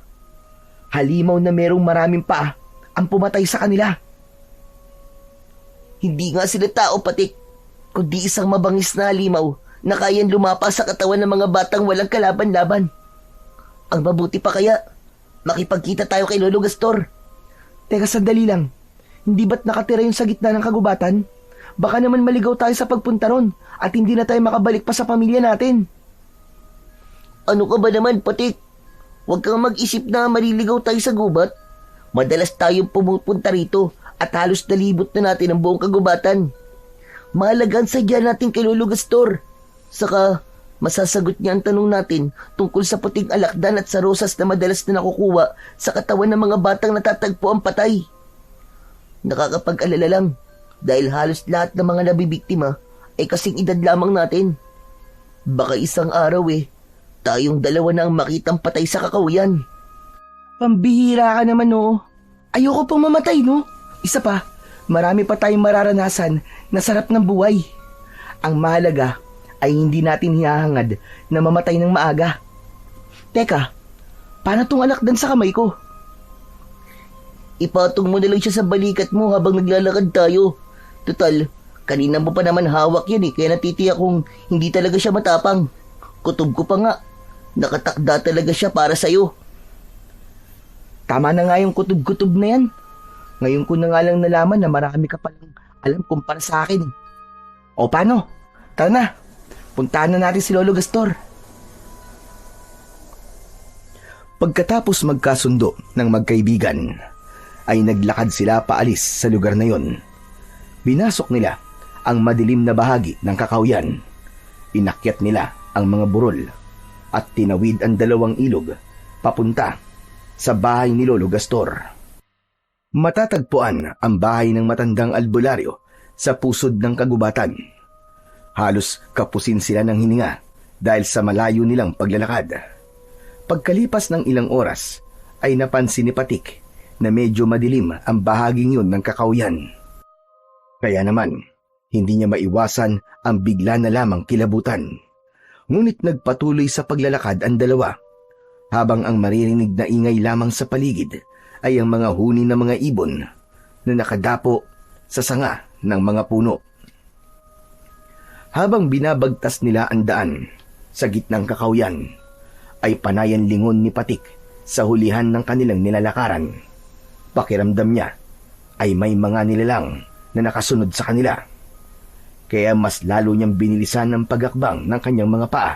Halimaw na merong maraming paa ang pumatay sa kanila. Hindi nga sila tao, Patik, kundi isang mabangis na halimaw na kayang lumapa sa katawan ng mga batang walang kalaban-laban. Ang mabuti pa kaya, makipagkita tayo kay Lolo Gastor. Teka, sandali lang. Hindi ba't nakatira yun sa gitna ng kagubatan? Baka naman maligaw tayo sa pagpunta ron at hindi na tayo makabalik pa sa pamilya natin. Ano ka ba naman, Patik? Huwag kang mag-isip na maliligaw tayo sa gubat. Madalas tayong pumupunta rito at halos nalibot na natin ang buong kagubatan. Mahalaga ang sadya natin kay Lolo Gastor. Saka, masasagot niya ang tanong natin tungkol sa puting alakdan at sa rosas na madalas na nakukuha sa katawan ng mga batang natatagpo ang patay. Nakakapag-alala lang dahil halos lahat ng mga nabibiktima ay kasing edad lamang natin. Baka isang araw tayong dalawa na ang makitang patay sa Kakahuyan. Pambihira ka naman, no? Ayoko pong mamatay, no? Isa pa, marami pa tayong mararanasan na sarap ng buhay. Ang mahalaga ay hindi natin hihahangad na mamatay ng maaga. Teka, paano tong alakdan sa kamay ko? Ipatong mo na lang siya sa balikat mo habang naglalakad tayo. Total, kanina mo pa naman hawak yan kaya natitiyak kong hindi talaga siya matapang. Kutob ko pa nga, nakatakda talaga siya para sa'yo. Tama na nga yung kutob-kutob na yan. Ngayon ko na nga lang nalaman na marami ka palang alam kumpara sa akin. O paano? Tara na, puntahan na natin si Lolo Gastor. Pagkatapos magkasundo ng magkaibigan, ay naglakad sila paalis sa lugar na yon. Binasok nila ang madilim na bahagi ng kakawyan. Inakyat nila ang mga burol at tinawid ang 2 ilog papunta sa bahay ni Lolo Gastor. Matatagpuan ang bahay ng matandang albularyo sa pusod ng kagubatan. Halos kapusin sila ng hininga dahil sa malayo nilang paglalakad. Pagkalipas ng ilang oras ay napansin ni Patik na medyo madilim ang bahaging yun ng kakawyan. Kaya naman, hindi niya maiwasan ang bigla na lamang kilabutan. Ngunit nagpatuloy sa paglalakad ang dalawa, habang ang maririnig na ingay lamang sa paligid ay ang mga huni ng mga ibon na nakadapo sa sanga ng mga puno. Habang binabagtas nila ang daan sa gitnang kakawyan, ay panayan lingon ni Patik sa hulihan ng kanilang nilalakaran. Pakiramdam niya ay may mga nilalang na nakasunod sa kanila. Kaya mas lalo niyang binilisan ang pagakbang ng kanyang mga paa.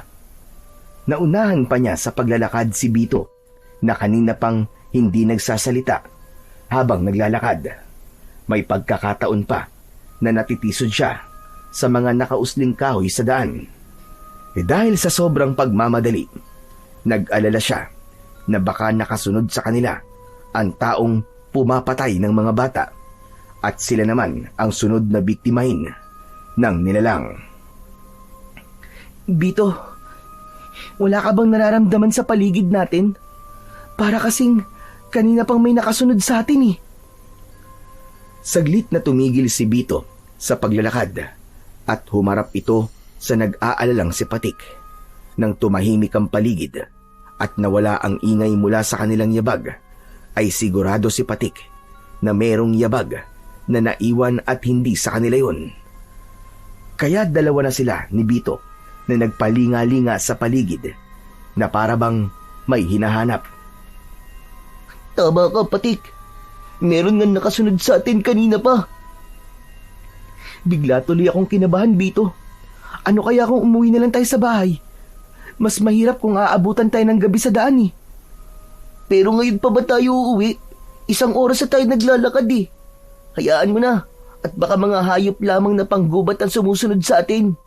Naunahan pa niya sa paglalakad si Bito na kanina pang hindi nagsasalita habang naglalakad. May pagkakataon pa na natitisod siya sa mga nakausling kahoy sa daan. Dahil sa sobrang pagmamadali, nag-alala siya na baka nakasunod sa kanila ang taong pumapatay ng mga bata at sila naman ang sunod na biktimahin ng nilalang. Bito, wala ka bang nararamdaman sa paligid natin? Para kasing kanina pang may nakasunod sa atin eh. Saglit na tumigil si Bito sa paglalakad at humarap ito sa nag-aalalang si Patik. Nang tumahimik ang paligid at nawala ang ingay mula sa kanilang yabag, ay sigurado si Patik na merong yabag na naiwan at hindi sa kanila yon. Kaya 2 na sila ni Bito na nagpalinga-linga sa paligid na parabang may hinahanap. Tama ka, Patik. Meron nga nakasunod sa atin kanina pa. Bigla tuloy akong kinabahan, Bito. Ano kaya kung umuwi na lang tayo sa bahay? Mas mahirap kung aabutan tayo ng gabi sa daan eh. Pero ngayon pa ba tayo uuwi? 1 oras na tayo naglalakad eh. Hayaan mo na. At baka mga hayop lamang na panggubat ang sumusunod sa atin.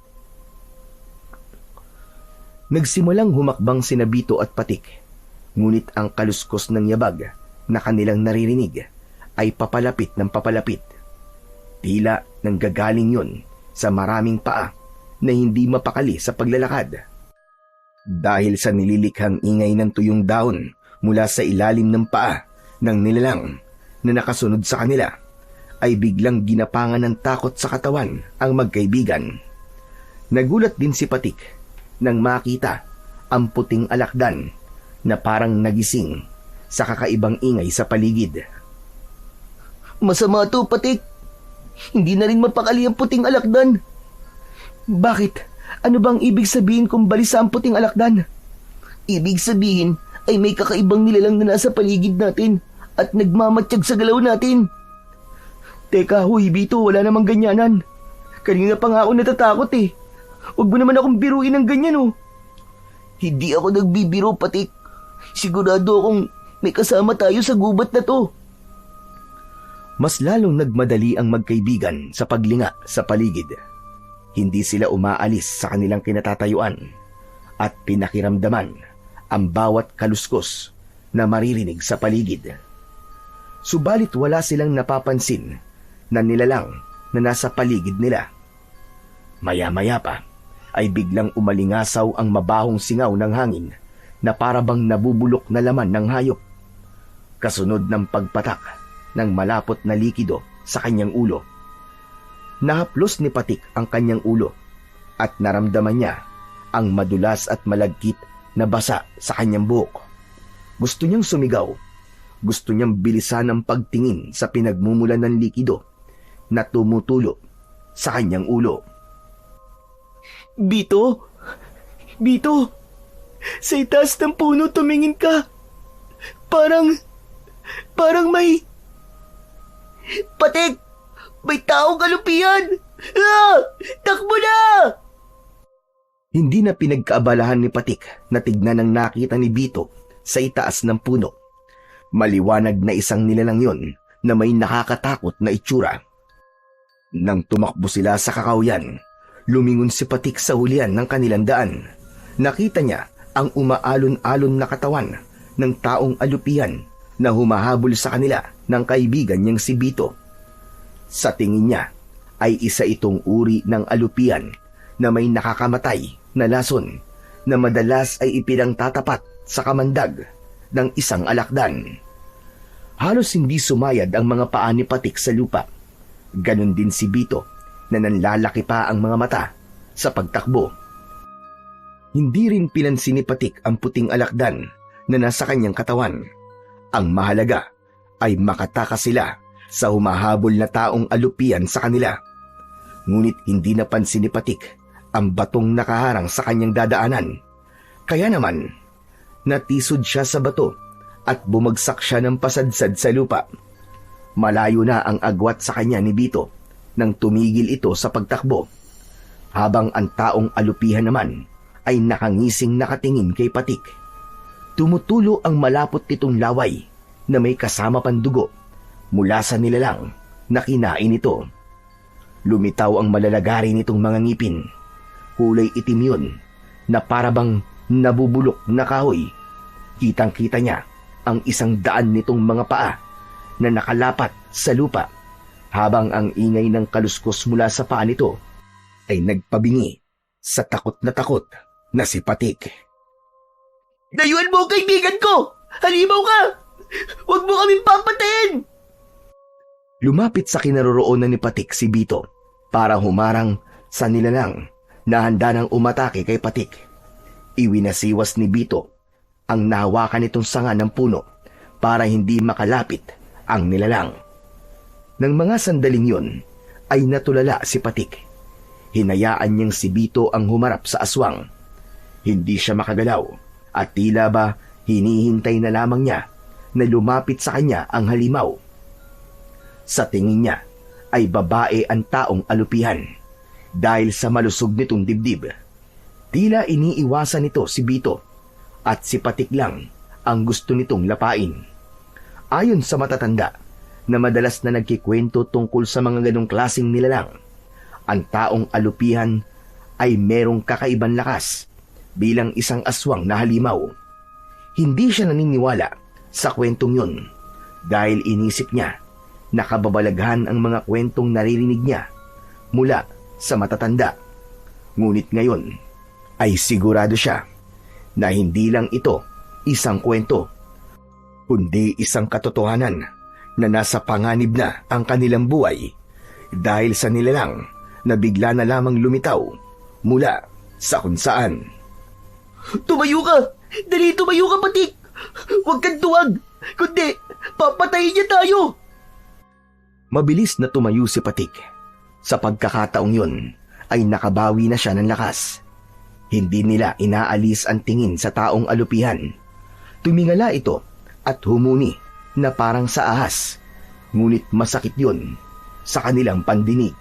Nagsimulang humakbang sina Bito at Patik, ngunit ang kaluskos ng yabag na kanilang naririnig ay papalapit ng papalapit. Tila nanggagaling yun sa maraming paa na hindi mapakali sa paglalakad. Dahil sa nililikhang ingay ng tuyong dahon mula sa ilalim ng paa ng nilalang na nakasunod sa kanila, ay biglang ginapangan ng takot sa katawan ang magkaibigan. Nagulat din si Patik nang makita ang puting alakdan na parang nagising sa kakaibang ingay sa paligid. Masama to, Patik. Hindi na rin mapakali ang puting alakdan. Bakit? Ano bang ibig sabihin kung balisa ang puting alakdan? Ibig sabihin ay may kakaibang nilalang na nasa paligid natin at nagmamatsyag sa galaw natin. Teka, huy Bito, wala namang ganyanan. Kanina pa nga ako natatakot eh. Huwag mo naman akong biruin ng ganyan oh. Hindi ako nagbibiro, Patik. Sigurado akong may kasama tayo sa gubat na to. Mas lalong nagmadali ang magkaibigan sa paglinga sa paligid. Hindi sila umaalis sa kanilang kinatatayuan at pinakiramdaman ang bawat kaluskos na maririnig sa paligid. Subalit wala silang napapansin na nilalang na nasa paligid nila. Maya-maya pa ay biglang umalingasaw ang mabahong singaw ng hangin na parabang nabubulok na laman ng hayop. kasunod ng pagpatak ng malapot na likido sa kanyang ulo. Nahaplos ni Patik ang kanyang ulo at naramdaman niya ang madulas at malagkit na basa sa kanyang buhok. Gusto niyang sumigaw. Gusto niyang bilisan ang pagtingin sa pinagmumulan ng likido na tumutulo sa kanyang ulo. Bito? Bito? Sa itaas ng puno tumingin ka. Parang may... Patik! May taong kalupihan! Ah! Takbo na! Hindi na pinagkaabalahan ni Patik na tignan ang nakita ni Bito sa itaas ng puno. Maliwanag na isang nilalang yon na may nakakatakot na itsura. Nang tumakbo sila sa kakawyan, lumingon si Patik sa hulihan ng kanilang daan. Nakita niya ang umaalon-alon na katawan ng taong alupihan na humahabol sa kanila ng kaibigan niyang si Bito. Sa tingin niya ay isa itong uri ng alupihan na may nakakamatay na lason na madalas ay ipinangtatapat sa kamandag ng isang alakdan. Halos hindi sumayad ang mga paa ni Patik sa lupa. Ganon din si Bito na nanlalaki pa ang mga mata sa pagtakbo. Hindi rin pinansin ni Patik ang puting alakdan na nasa kanyang katawan. Ang mahalaga ay makatakas sila sa humahabol na taong alupian sa kanila. Ngunit hindi napansin ni Patik ang batong nakaharang sa kanyang dadaanan. Kaya naman, natisod siya sa bato at bumagsak siya ng pasadsad sa lupa. Malayo na ang agwat sa kanya ni Bito nang tumigil ito sa pagtakbo, habang ang taong alupihan naman ay nakangising nakatingin kay Patik. Tumutulo ang malapot nitong laway na may kasama pang dugo mula sa nilalang na kinain ito. Lumitaw ang malalagari nitong mga ngipin. Kulay itim yun na parabang nabubulok na kahoy. Kitang-kita niya ang 100 nitong mga paa na nakalapat sa lupa, habang ang ingay ng kaluskos mula sa paa nito ay nagpabingi sa takot na si Patik. Dayuan mo ang kaibigan ko! Halimaw ka! Huwag mo kaming papatayin! Lumapit sa kinaroroonan ni Patik si Bito para humarang sa nilalang na handa nang umatake kay Patik. Iwinasiwas ni Bito ang nahawakan nitong sanga ng puno para hindi makalapit ang nilalang. Nang mga sandaling yun ay natulala si Patik. Hinayaan niyang si Bito ang humarap sa aswang. Hindi siya makagalaw at tila ba hinihintay na lamang niya na lumapit sa kanya ang halimaw. Sa tingin niya ay babae ang taong alupihan dahil sa malusog nitong dibdib. Tila iniiwasan nito si Bito at si Patik lang ang gusto nitong lapain. Ayon sa matatanda na madalas na nagkikwento tungkol sa mga ganong klaseng nilalang, ang taong alupihan ay merong kakaibang lakas bilang isang aswang na halimaw. Hindi siya naniniwala sa kwentong yun dahil inisip niya na kababalaghan ang mga kwentong naririnig niya mula sa matatanda. Ngunit ngayon ay sigurado siya na hindi lang ito isang kwento, kundi isang katotohanan na nasa panganib na ang kanilang buhay dahil sa nilalang na bigla na lamang lumitaw mula sa kung saan. Tumayo ka! Dali, tumayo ka, Patik! Huwag kang tuwag! Kundi, papatayin niya tayo! Mabilis na tumayo si Patik. Sa pagkakataong yun ay nakabawi na siya ng lakas. Hindi nila inaalis ang tingin sa taong alupihan. Tumingala ito at humuni na parang sa ahas. Ngunit masakit yun sa kanilang pandinig.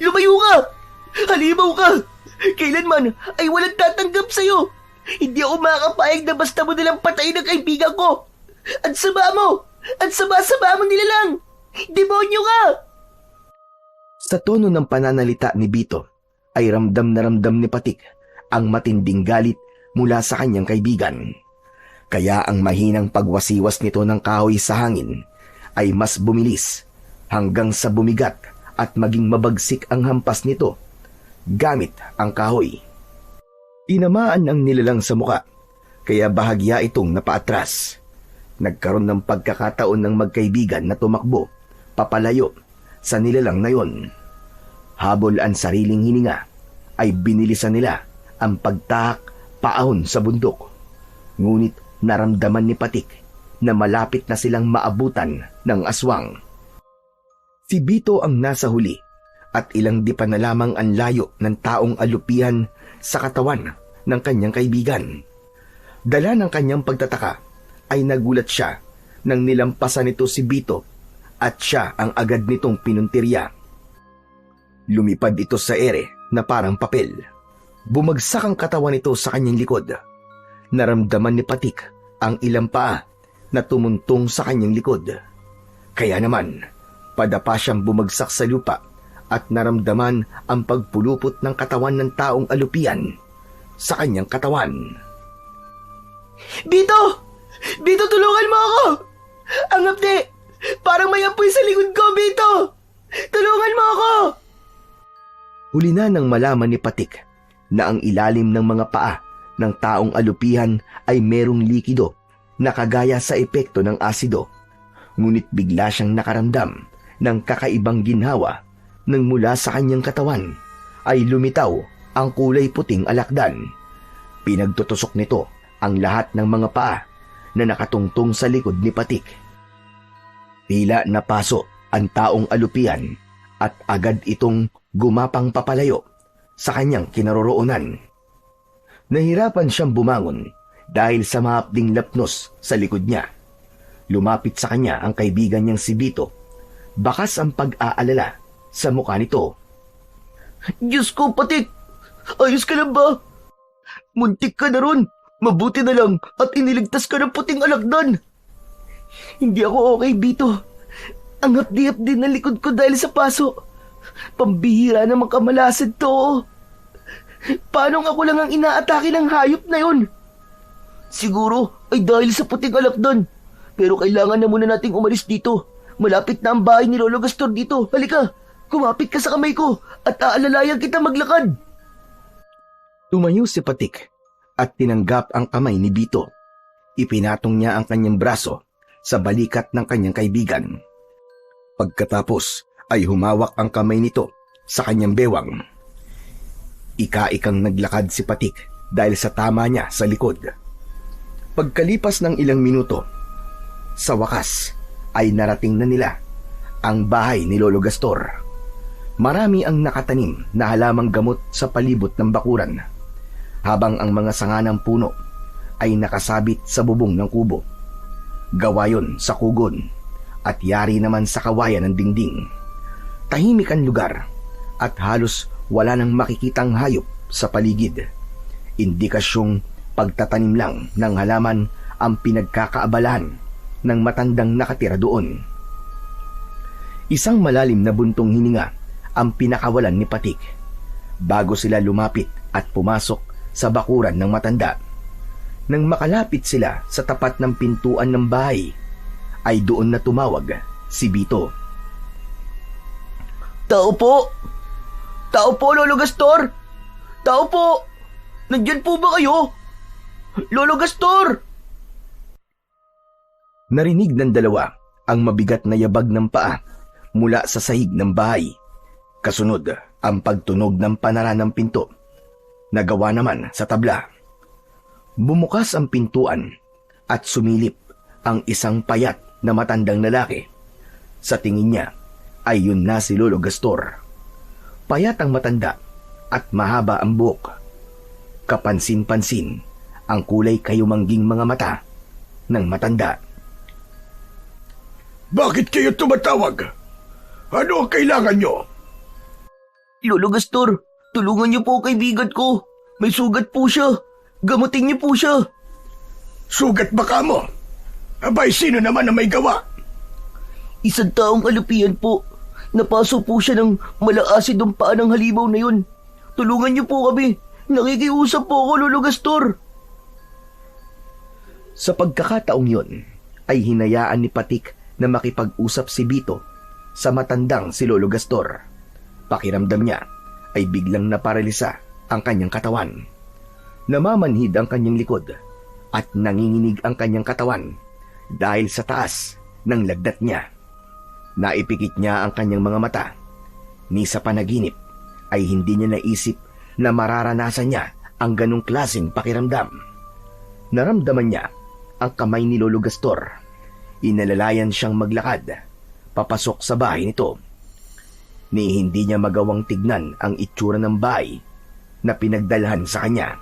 Lumayo ka! Halimaw ka! Kailanman ay walang tatanggap sa'yo! Hindi ako makakapayag na basta mo nilang patayin ang kaibigan ko! Ang sama mo! Ang sama-sama mo nila lang! Demonyo ka! Sa tono ng pananalita ni Bito ay ramdam na ramdam ni Patik ang matinding galit mula sa kanyang kaibigan. Kaya ang mahinang pagwasiwas nito ng kahoy sa hangin ay mas bumilis hanggang sa bumigat at maging mabagsik ang hampas nito gamit ang kahoy. Tinamaan ang nilalang sa muka kaya bahagya itong napaatras. Nagkaroon ng pagkakataon ng magkaibigan na tumakbo, papalayo, sa nilalang na yon. Habol ang sariling hininga, ay binilisan nila ang pagtahak paahon sa bundok. Ngunit naramdaman ni Patik na malapit na silang maabutan ng aswang. Si Bito ang nasa huli at ilang di pa na lamang ang layo ng taong alupihan sa katawan ng kanyang kaibigan. Dala ng kanyang pagtataka ay nagulat siya nang nilampasan nito si Bito at siya ang agad nitong pinuntirya. Lumipad ito sa ere na parang papel. Bumagsak ang katawan nito sa kanyang likod. Naramdaman ni Patik ang ilang paa na tumuntong sa kanyang likod. Kaya naman, padapa siyang bumagsak sa lupa at naramdaman ang pagpulupot ng katawan ng taong alupian sa kanyang katawan. Bito! Bito, tulungan mo ako! Ang hapdi! Parang may apoy sa likod ko, Bito! Tulungan mo ako! Huli na nang malaman ni Patik na ang ilalim ng mga paa ng taong alupihan ay merong likido na kagaya sa epekto ng asido. Ngunit bigla siyang nakaramdam ng kakaibang ginhawa nang mula sa kanyang katawan ay lumitaw ang kulay puting alakdan. Pinagtutusok nito ang lahat ng mga paa na nakatungtong sa likod ni Patik. Tila napaso ang taong alupian at agad itong gumapang papalayo sa kanyang kinaroroonan. Nahirapan siyang bumangon dahil sa mahapding lapnos sa likod niya. Lumapit sa kanya ang kaibigan niyang si Bito. Bakas ang pag-aalala sa mukha nito. Diyos ko, Patik! Ayos ka na ba? Muntik ka na ron. Mabuti na lang at iniligtas ka ng puting alakdan. Hindi ako okay, Bito. Ang hapdi-hapdi na likod ko dahil sa paso. Pambihira namang kamalasan to. Paano ako lang ang inaatake ng hayop na yun? Siguro ay dahil sa puting alakdan. Pero kailangan na muna nating umalis dito. Malapit na ang bahay ni Lolo Gastor dito. Halika, kumapit ka sa kamay ko at aalalayan kita maglakad. Tumayo si Patik at tinanggap ang kamay ni Bito. Ipinatong niya ang kanyang braso sa balikat ng kanyang kaibigan. Pagkatapos ay humawak ang kamay nito sa kanyang bewang. Ika-ikang naglakad si Patik dahil sa tama niya sa likod. Pagkalipas ng ilang minuto, sa wakas ay narating na nila ang bahay ni Lolo Gastor. Marami ang nakatanim na halamang gamot sa palibot ng bakuran, habang ang mga sanga ng puno ay nakasabit sa bubong ng kubo. Gawa yon sa kugon at yari naman sa kawayan ng dingding. Tahimik ang lugar at halos wala nang makikitang hayop sa paligid. Indikasyong pagtatanim lang ng halaman ang pinagkakaabalahan ng matandang nakatira doon. Isang malalim na buntong hininga ang pinakawalan ni Patik bago sila lumapit at pumasok sa bakuran ng matanda. Nang makalapit sila sa tapat ng pintuan ng bahay, ay doon na tumawag si Bito. Tao po! Tao po, Lolo Gastor! Tao po! Nandyan po ba kayo? Lolo Gastor! Narinig ng dalawa ang mabigat na yabag ng paa mula sa sahig ng bahay. Kasunod ang pagtunog ng panara ng pinto. Nagawa naman sa tabla. Bumukas ang pintuan at sumilip ang isang payat na matandang lalaki. Sa tingin niya ay yun na si Lolo Gastor. Payat ang matanda at mahaba ang buhok. Kapansin-pansin ang kulay kayumangging mga mata ng matanda. Bakit kayo tumatawag? Ano ang kailangan nyo? Lolo Gastor, tulungan niyo po kaibigan ko. May sugat po siya. Gamutin niyo po siya. Sugat ba ka mo? Abay, sino naman ang may gawa? Isang taong alupian po. Napaso po siya ng malaasid ng paa ng halimaw na yun. Tulungan niyo po kami. Nakikiusap po ako, Lolo Gastor. Sa pagkakataong yun, ay hinayaan ni Patik na makipag-usap si Bito sa matandang si Lolo Gastor. Pakiramdam niya ay biglang naparalisa ang kanyang katawan. Namamanhid ang kanyang likod at nanginginig ang kanyang katawan dahil sa taas ng lagnat niya. Naipikit niya ang kanyang mga mata. Ni sa panaginip ay hindi niya naisip na mararanasan niya ang ganong klaseng pakiramdam. Naramdaman niya ang kamay ni Lolo Gastor. Inalalayan siyang maglakad papasok sa bahay nito. Ni hindi niya magawang tignan ang itsura ng bahay na pinagdalhan sa kanya.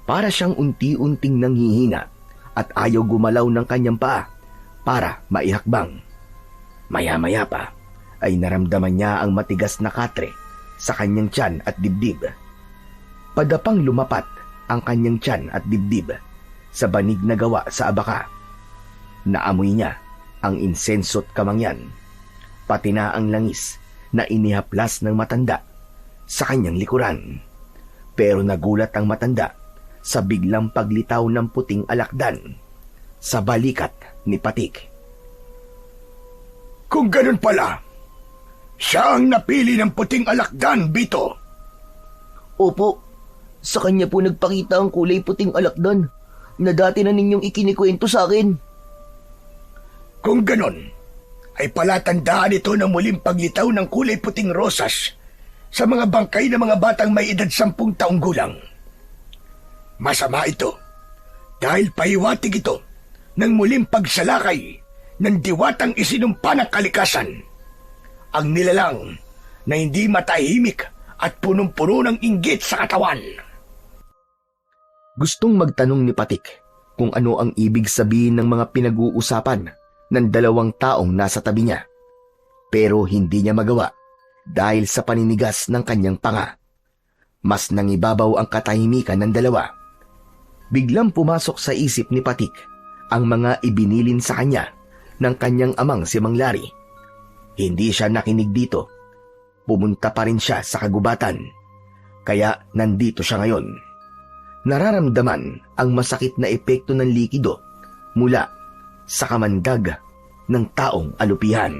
Para siyang unti-unting nanghihina at ayaw gumalaw ng kanyang paa para maihakbang. Maya-maya pa ay naramdaman niya ang matigas na katre sa kanyang tiyan at dibdib. Padapang lumapat ang kanyang tiyan at dibdib sa banig na gawa sa abaka. Naamoy niya ang insenso't kamangyan, pati na ang langis na inihaplas ng matanda sa kanyang likuran. Pero nagulat ang matanda sa biglang paglitaw ng puting alakdan sa balikat ni Patik. Kung ganun pala, siya ang napili ng puting alakdan, Bito. Opo, sa kanya po nagpakita ang kulay puting alakdan na dati na ninyong ikinikwento sa akin. Kung ganun, ay palatandaan ito ng muling paglitaw ng kulay puting rosas sa mga bangkay ng mga batang may edad 10 taong gulang. Masama ito dahil pahiwatig ito ng muling pagsalakay ng diwatang isinumpa ng kalikasan. Ang nilalang na hindi matahimik at punong-puno ng inggit sa katawan. Gustong magtanong ni Patik kung ano ang ibig sabihin ng mga pinag-uusapan ng dalawang taong nasa tabi niya. Pero hindi niya magawa dahil sa paninigas ng kanyang panga. Mas nangibabaw ang katahimikan ng dalawa. Biglang pumasok sa isip ni Patik ang mga ibinilin sa kanya ng kanyang amang si Mang Lari. Hindi siya nakinig dito. Pumunta pa rin siya sa kagubatan. Kaya nandito siya ngayon. Nararamdaman ang masakit na epekto ng likido mula sa kamandag ng taong alupihan.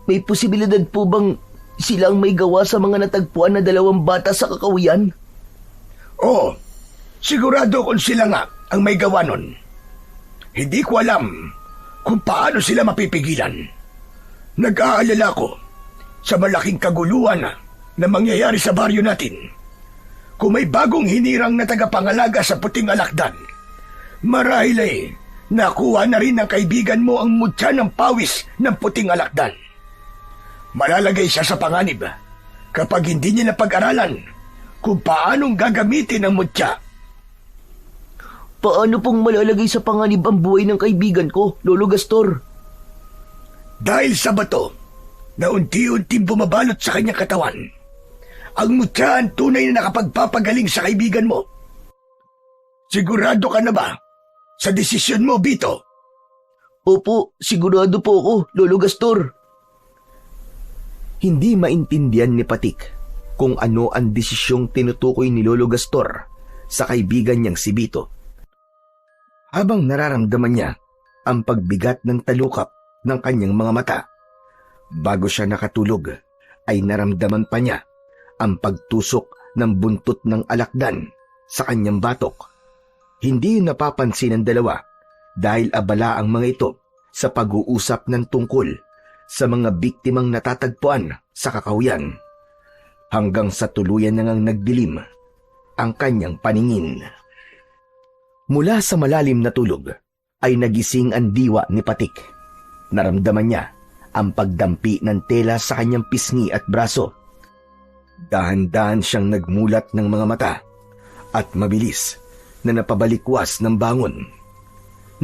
May posibilidad po bang sila ang may gawa sa mga natagpuan na dalawang bata sa kakawian? Oo, sigurado kung sila nga ang may gawa nun. Hindi ko alam kung paano sila mapipigilan. Nag-aalala ko sa malaking kaguluhan na mangyayari sa baryo natin. Kung may bagong hinirang na tagapangalaga sa puting alakdan, marahil ay nakuha na rin ng kaibigan mo ang mutya ng pawis ng puting alakdan. Malalagay siya sa panganib kapag hindi niya napag-aralan kung paanong gagamitin ang mutya. Paano pong malalagay sa panganib ang buhay ng kaibigan ko, Lolo Gastor? Dahil sa bato na unti-unting bumabalot sa kanyang katawan, ang mutya ang tunay na nakapagpapagaling sa kaibigan mo. Sigurado ka na ba sa desisyon mo, Bito? Opo, sigurado po ako, Lolo Gastor. Hindi maintindihan ni Patik kung ano ang desisyong tinutukoy ni Lolo Gastor sa kaibigan niyang si Bito. Habang nararamdaman niya ang pagbigat ng talukap ng kanyang mga mata, bago siya nakatulog ay naramdaman pa niya ang pagtusok ng buntot ng alakdan sa kanyang batok. Hindi yun napapansin ng dalawa dahil abala ang mga ito sa pag-uusap ng tungkol sa mga biktimang natatagpuan sa kakahuyan, hanggang sa tuluyan na ngang nagdilim ang kanyang paningin. Mula sa malalim na tulog ay nagising ang diwa ni Patik. Naramdaman niya ang pagdampi ng tela sa kanyang pisngi at braso. Dahan-dahan siyang nagmulat ng mga mata at mabilis na napabalikwas ng bangon.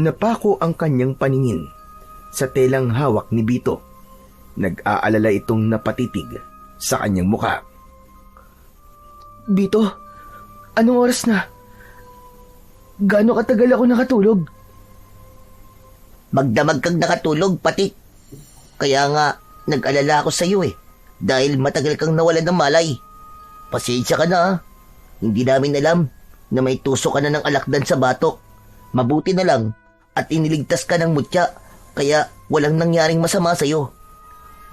Napako ang kanyang paningin sa telang hawak ni Bito. Nag-aalala itong napatitig sa kanyang mukha. Bito, anong oras na? Gaano katagal ako nakatulog? Magdamag kang nakatulog, Patik. Kaya nga, nag-alala ako sa iyo dahil matagal kang nawalan ng malay. Pasensya ka na Hindi namin alam na may tusok ka na ng alakdan sa batok. Mabuti na lang at iniligtas ka ng mutya kaya walang nangyaring masama sa iyo.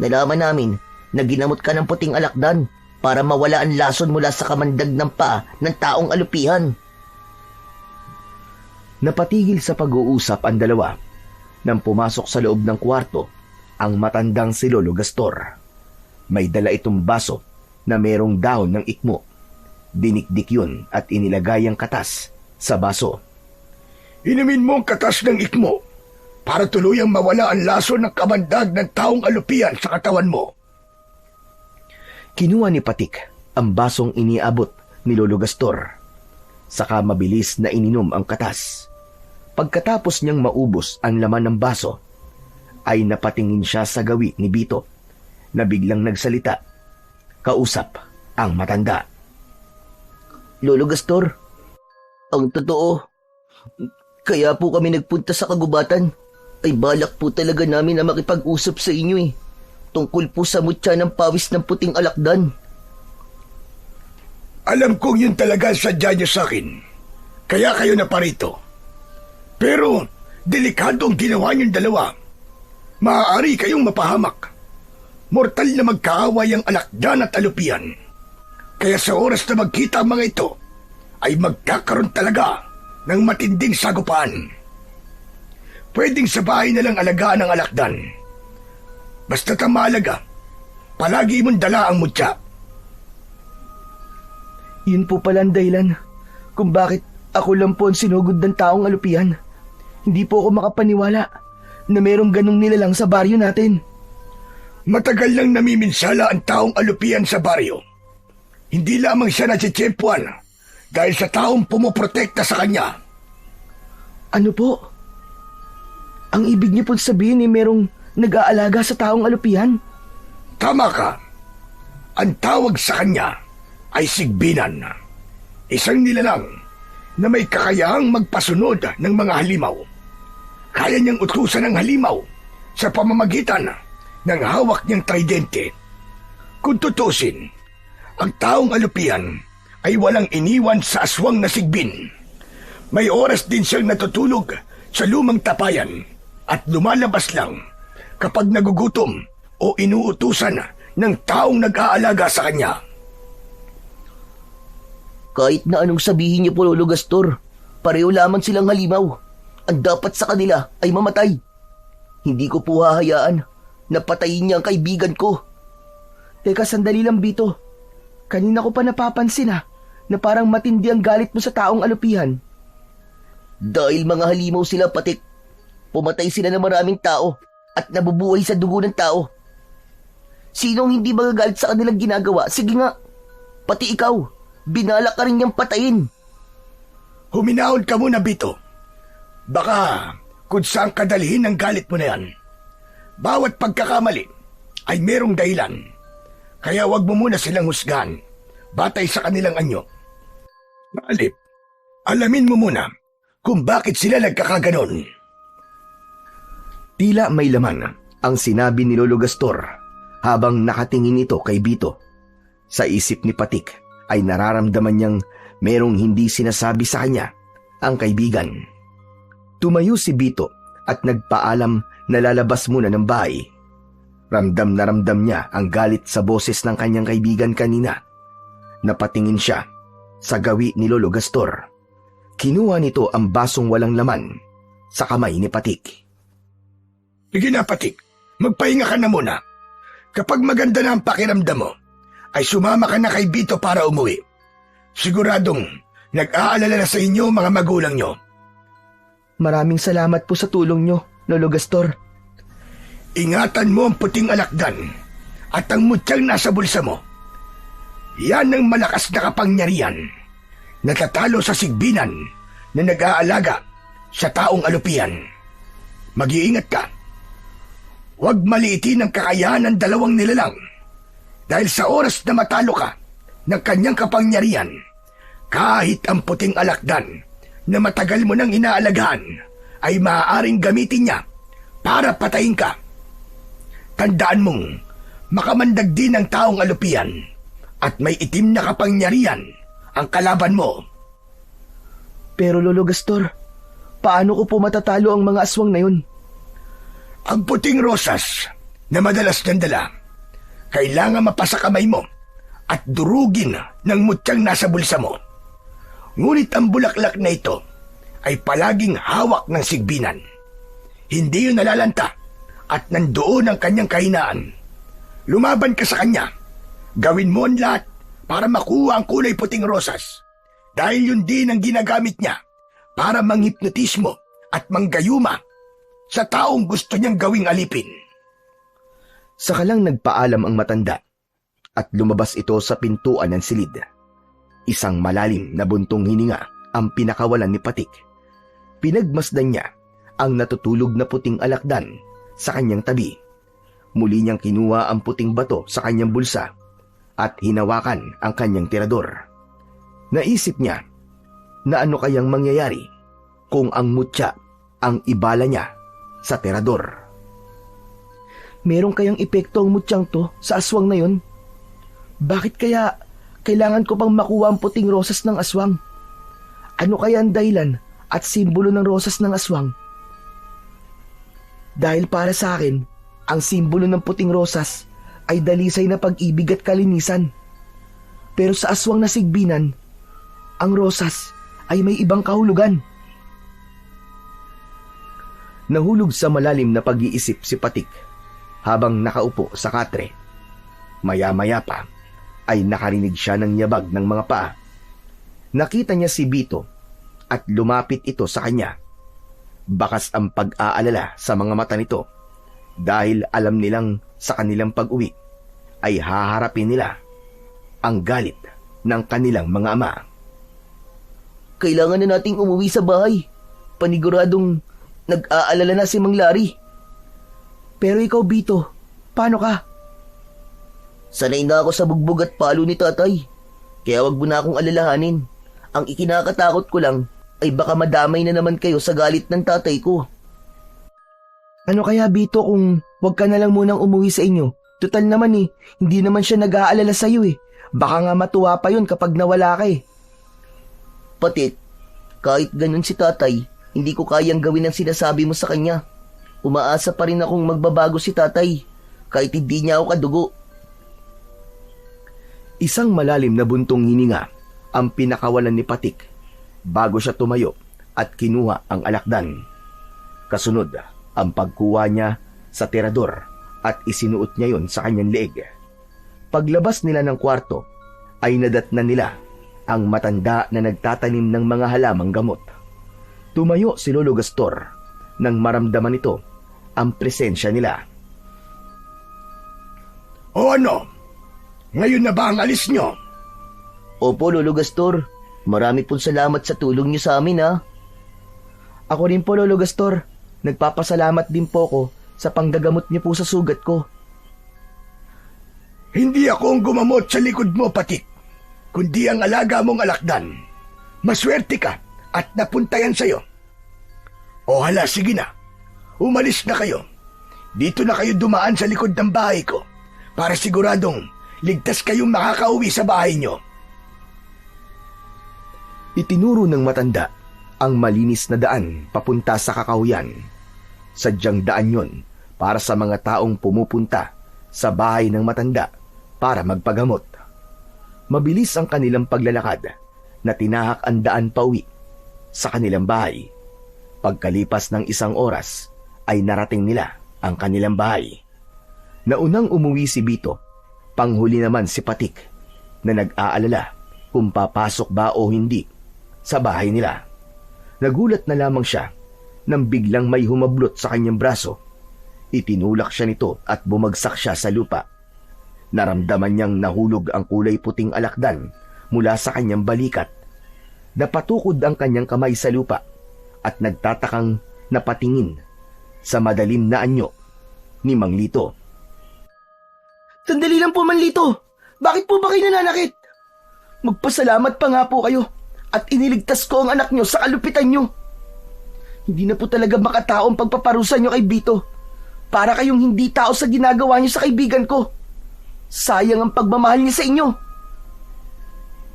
Nalaman namin na ginamot ka ng puting alakdan para mawala ang lason mula sa kamandag ng paa ng taong alupihan. Napatigil sa pag-uusap ang dalawa nang pumasok sa loob ng kwarto ang matandang si Lolo Gastor. May dala itong baso na merong dahon ng ikmo. Dinikdik yun at inilagay ang katas sa baso. Inumin mo ang katas ng ikmo para tuluyang mawala ang laso ng kamandag ng taong alupian sa katawan mo. Kinuha ni Patik ang basong iniabot ni Lolo Gastor. Saka mabilis na ininom ang katas. Pagkatapos niyang maubos ang laman ng baso, ay napatingin siya sa gawi ni Bito na biglang nagsalita. Kausap ang matanda. Lolo Gastor, ang totoo, kaya po kami nagpunta sa kagubatan, ay balak po talaga namin na makipag-usap sa inyo tungkol po sa mutya ng pawis ng puting alakdan. Alam kong yun talaga ang sadya niyo sa akin, kaya kayo na parito. Pero delikado ang ginawa niyong dalawa. Maaari kayong mapahamak. Mortal na magkaaway ang alakdan at alupian. Kaya sa oras na magkita ang mga ito, ay magkakaroon talaga ng matinding sagupaan. Pwedeng sa bahay na lang alagaan ang alakdan. Basta't ang mahalaga, palagi mong dala ang mutya. Yun po pala ang dahilan kung bakit ako lang po ang sinugod ng taong alupian. Hindi po ako makapaniwala na merong ganong nilalang sa baryo natin. Matagal nang namiminsala ang taong alupian sa baryo. Hindi lamang siya natsitsempuan dahil sa taong pumoprotekta sa kanya. Ano po? Ang ibig niyo po sabihin ay merong nag-aalaga sa taong alupian? Tama ka. Ang tawag sa kanya ay sigbinan. Isang nilalang na may kakayahang magpasunod ng mga halimaw. Kaya niyang utusan ng halimaw sa pamamagitan ng hawak niyang tridente. Kung tutusin, ang taong alupian ay walang iniwan sa aswang na sigbin. May oras din siyang natutulog sa lumang tapayan at lumalabas lang kapag nagugutom o inuutusan ng taong nag-aalaga sa kanya. Kahit na anong sabihin niyo po, Lolo Gastor, pareho lamang silang halimaw. Ang dapat sa kanila ay mamatay. Hindi ko po hahayaan na patayin niya ang kaibigan ko. Teka, sandali lang, Bito. Kanina ko pa napapansin na parang matindi ang galit mo sa taong alupihan. Dahil mga halimaw sila, Patik. Pumatay sila ng maraming tao at nabubuhay sa dugo ng tao. Sinong hindi magagalit sa kanilang ginagawa? Sige nga, pati ikaw, binalak ka rin niyang patayin. Huminahon ka muna, Bito. Baka kung saan kadalhin ang galit mo na yan. Bawat pagkakamali ay merong dahilan. Kaya wag mo muna silang husgahan batay sa kanilang anyo. Alip, alamin mo muna kung bakit sila nagkakaganon. Tila may laman ang sinabi ni Lolo Gastor habang nakatingin ito kay Bito. Sa isip ni Patik ay nararamdaman niyang merong hindi sinasabi sa kanya ang kaibigan. Tumayo si Bito at nagpaalam na lalabas muna ng bahay. Ramdam na ramdam niya ang galit sa boses ng kanyang kaibigan kanina. Napatingin siya sa gawi ni Lolo Gastor. Kinuha nito ang basong walang laman sa kamay ni Patik. Sige na, Patik. Magpahinga ka na muna. Kapag maganda na ang pakiramdam mo, ay sumama ka na kay Bito para umuwi. Siguradong nag-aalala na sa inyo mga magulang nyo. Maraming salamat po sa tulong nyo, Lolo Gastor. Ingatan mo ang puting alakdan at ang mutyang nasa bulsa mo. Yan ang malakas na kapangyarihan. Natatalo sa sigbinan na nag-aalaga sa taong alupian. Mag-iingat ka. Huwag maliitin ang kakayahan ng dalawang nilalang. Dahil sa oras na matalo ka ng kanyang kapangyarihan, kahit ang puting alakdan na matagal mo nang inaalagaan ay maaaring gamitin niya para patayin ka. Tandaan mong makamandag din ang taong alupian at may itim na kapangyarihan ang kalaban mo. Pero Lolo Gastor, paano ko po matatalo ang mga aswang na yun? Ang puting rosas na madalas niyang dala, kailangan mapasa kamay mo at durugin ng mutyang nasa bulsa mo. Ngunit ang bulaklak na ito ay palaging hawak ng sigbinan. Hindi yun nalalanta at nandoon ang kanyang kahinaan. Lumaban ka sa kanya. Gawin mo ang lahat para makuha ang kulay puting rosas. Dahil yun din ang ginagamit niya para manghipnotismo at manggayuma sa taong gusto niyang gawing alipin. Saka lang nagpaalam ang matanda at lumabas ito sa pintuan ng silid. Isang malalim na buntong hininga ang pinakawalan ni Patik. Pinagmasdan niya ang natutulog na puting alakdan sa kanyang tabi. Muli niyang kinuha ang puting bato sa kanyang bulsa at hinawakan ang kanyang tirador. Naisip niya na ano kayang mangyayari kung ang mutya ang ibala niya sa tirador. Merong kayang epekto ang mutyang to sa aswang na yun? Bakit kaya kailangan ko pang makuha ang puting rosas ng aswang? Ano kaya ang dahilan at simbolo ng rosas ng aswang? Dahil para sa akin, ang simbolo ng puting rosas ay dalisay na pag-ibig at kalinisan. Pero sa aswang na sigbinan, ang rosas ay may ibang kahulugan. Nahulog sa malalim na pag-iisip si Patik habang nakaupo sa katre. Maya-maya pa ay nakarinig siya ng yabag ng mga paa. Nakita niya si Bito at lumapit ito sa kanya. Bakas ang pag-aalala sa mga mata nito dahil alam nilang sa kanilang pag-uwi ay haharapin nila ang galit ng kanilang mga ama. Kailangan na nating umuwi sa bahay. Paniguradong nag-aalala na si Mang Larry. Pero ikaw, Bito, paano ka? Sanay na ako sa bugbog at palo ni tatay. Kaya wag mo na akong alalahanin. Ang ikinakatakot ko lang ay baka madamay na naman kayo sa galit ng tatay ko. Ano kaya, Bito, kung wag ka na lang munang umuwi sa inyo? Total naman hindi naman siya nag-aalala sa'yo Baka nga matuwa pa yun kapag nawala ka Patik, kahit ganun si tatay, hindi ko kayang gawin ang sinasabi mo sa kanya. Umaasa pa rin akong magbabago si tatay, kahit hindi niya ako kadugo. Isang malalim na buntong hininga ang pinakawalan ni Patik bago siya tumayo at kinuha ang alakdan. Kasunod ang pagkuha niya sa tirador at isinuot niya yon sa kanyang leeg. Paglabas nila ng kwarto ay nadatnan nila ang matanda na nagtatanim ng mga halamang gamot. Tumayo si Lolo Gastor nang maramdaman ito ang presensya nila. O ano? Ngayon na ba ang alis nyo? Opo, Lolo Gastor. Marami pong salamat sa tulong niyo sa amin, ha? Ako rin po, Lolo Gastor. Nagpapasalamat din po ko sa panggagamot niyo po sa sugat ko. Hindi ako ang gumamot sa likod mo, Patik, kundi ang alaga mong alakdan. Maswerte ka at napunta yan sa'yo. O hala, sige na. Umalis na kayo. Dito na kayo dumaan sa likod ng bahay ko para siguradong ligtas kayong makakauwi sa bahay nyo. Itinuro ng matanda ang malinis na daan papunta sa kakahuyan. Sadyang daan yon para sa mga taong pumupunta sa bahay ng matanda para magpagamot. Mabilis ang kanilang paglalakad na tinahak ang daan pauwi sa kanilang bahay. Pagkalipas ng 1 oras ay narating nila ang kanilang bahay. Naunang umuwi si Bito, panghuli naman si Patik na nag-aalala kung papasok ba o hindi sa bahay nila. Nagulat na lamang siya nang biglang may humablot sa kanyang braso. Itinulak siya nito at bumagsak siya sa lupa. Naramdaman niyang nahulog ang kulay puting alakdan mula sa kanyang balikat. Napatukod ang kanyang kamay sa lupa at nagtatakang napatingin sa madalim na anyo ni Mang Lito. Sandali lang po, Mang Lito. Bakit po ba kayo nananakit? Magpasalamat pa nga po kayo at iniligtas ko ang anak nyo sa kalupitan nyo. Hindi na po talaga makataong pagpaparusa nyo kay Bito. Para kayong hindi tao sa ginagawa nyo sa kaibigan ko. Sayang ang pagmamahal niya sa inyo.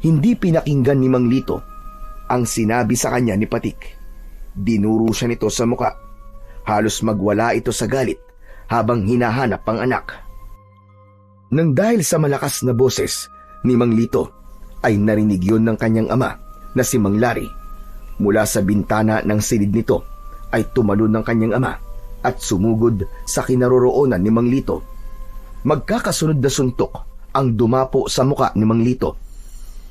Hindi pinakinggan ni Mang Lito ang sinabi sa kanya ni Patik. Dinuro siya nito sa muka. Halos magwala ito sa galit habang hinahanap ang anak. Nang dahil sa malakas na boses ni Mang Lito, ay narinig yun ng kanyang ama na si Mang Larry. Mula sa bintana ng silid nito ay tumalon ng kanyang ama at sumugod sa kinaroroonan ni Mang Lito. Magkakasunod na suntok ang dumapo sa muka ni Mang Lito.